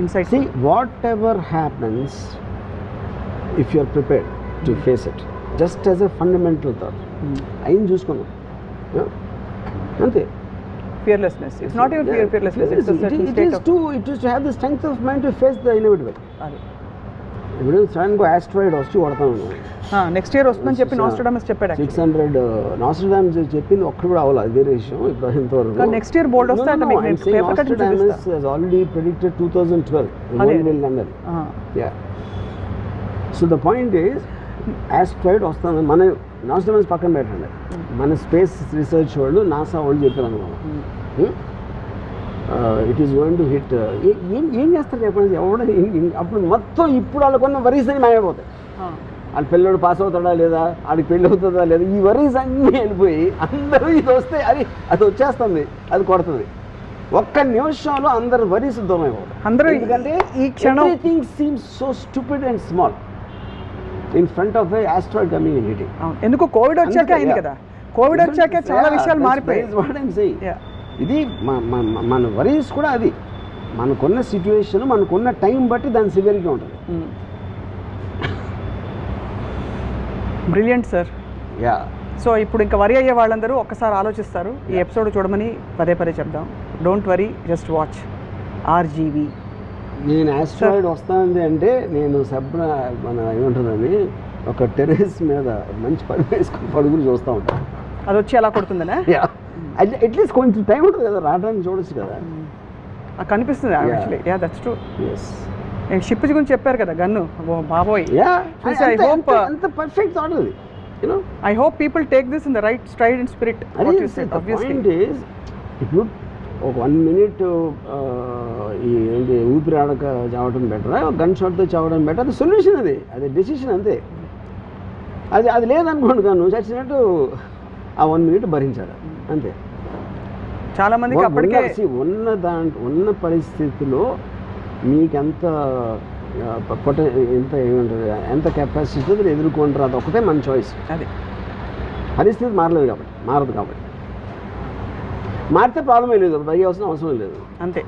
insight.
See, whatever happens, if you are prepared to face it, just as a fundamental thought, అయ్యింది చూసుకున్నాం అంతే.
Fearlessness. It's not even fearlessness. It's a certain state of...
It is to have the strength of mind to face the inevitable. ఇప్పుడు sudden గా asteroid వచ్చి కొడతాను.
Next year వస్తుందని చెప్పి నాస్ట్రాడమస్ చెప్పాడు.
600 నాస్ట్రాడమస్ చెప్పింది ఒక్కడు కూడా అవ్వాలి, అది వేరే విషయం. ఇప్పుడు ఇంతవరకు
నెక్స్ట్ ఇయర్ బోర్డ్ వస్తే అంటే మీకు paper cut
Nostradamus has already predicted 2012 the world will end. Yeah. So the point is, asteroid వస్తుంది. మన నాస్ట్రాడమస్ పక్కన పెట్టండి, మన స్పేస్ రీసెర్చ్ వాళ్ళు నాసా వాళ్ళు చెప్పారు అనుకున్నాం it is going to hit. ఏం చేస్తారు చెప్పండి ఎవడ అప్పుడు మొత్తం ఇప్పుడు వాళ్ళకున్న వరీస్ అని మాయపోతాయి. వాళ్ళ పిల్లడు పాస్ అవుతాడా లేదా, వాళ్ళకి పెళ్ళి అవుతుందా లేదా, ఈ వరీస్ అన్నీ వెళ్ళిపోయి అందరూ ఇది వస్తే అది వచ్చేస్తుంది, అది కొడుతుంది. ఒక్క నిమిషంలో అందరు వరీస్ దూరం అయిపోతారు. అందరూ ఎందుకంటే ఈ క్షణం everything seems so stupid and small in front of A asteroid coming and hitting.
ఎందుకు కోవిడ్ వచ్చాక అయింది కదా, కోవిడ్ వచ్చాక చాలా విషయాలు మారిపోయాయి.
ఇది మన వరీస్ కూడా అది మనకున్న సిచ్యువేషన్, మనకున్న టైం బట్టి దాని సివియర్గా ఉంటుంది.
Brilliant sir.
యా.
సో ఇప్పుడు ఇంకా వరి అయ్యే వాళ్ళందరూ ఒక్కసారి ఆలోచిస్తారు, ఈ ఎపిసోడ్ చూడమని పదే చెప్దాం. Don't worry, just watch RGV.
నేను ఆస్ట్రాయిడ్ వస్తానంది అంటే నేను మన ఏముంటుందని ఒక టెర్రస్ మీద మంచి పడుకుని చూస్తూ ఉంటాను.
అది వచ్చి ఎలా కొడుతుందనే.
అట్లీస్ట్ కొంచెం టైం ఉంటుంది కదా, రావడానికి చూడొచ్చు కదా.
కనిపిస్తుంది actually. Ya, that's true.
Yes.
Ship గురించి చెప్పారు కదా, గన్ను. బాబోయ్.
అంత పర్ఫెక్ట్ థాట్ అది.
I hope people take this in the right stride and spirit. What you said, obviously.
The point is, ఇప్పుడు ఒక 1 minute ఏంటి ఊపిరి ఆడక చావడం బెటరా, గన్ షాట్తో చావడం బెటర్, అది సొల్యూషన్, అది డెసిషన్ అంతే. అది లేదనుకోండి, నువ్వు చచ్చినట్టు ఆ 1 minute భరించాలి అంతే.
చాలా మందికి అప్పటికే
ఉన్న పరిస్థితిలో మీకెంత ఏమంటారు, ఎంత కెపాసిటీ ఎదుర్కొంటారు, అది ఒకటే మన చాయిస్.
అది
పరిస్థితి మారదు కాబట్టి మారితే ప్రాబ్లం లేదు, భయ అవసరం లేదు అంతే.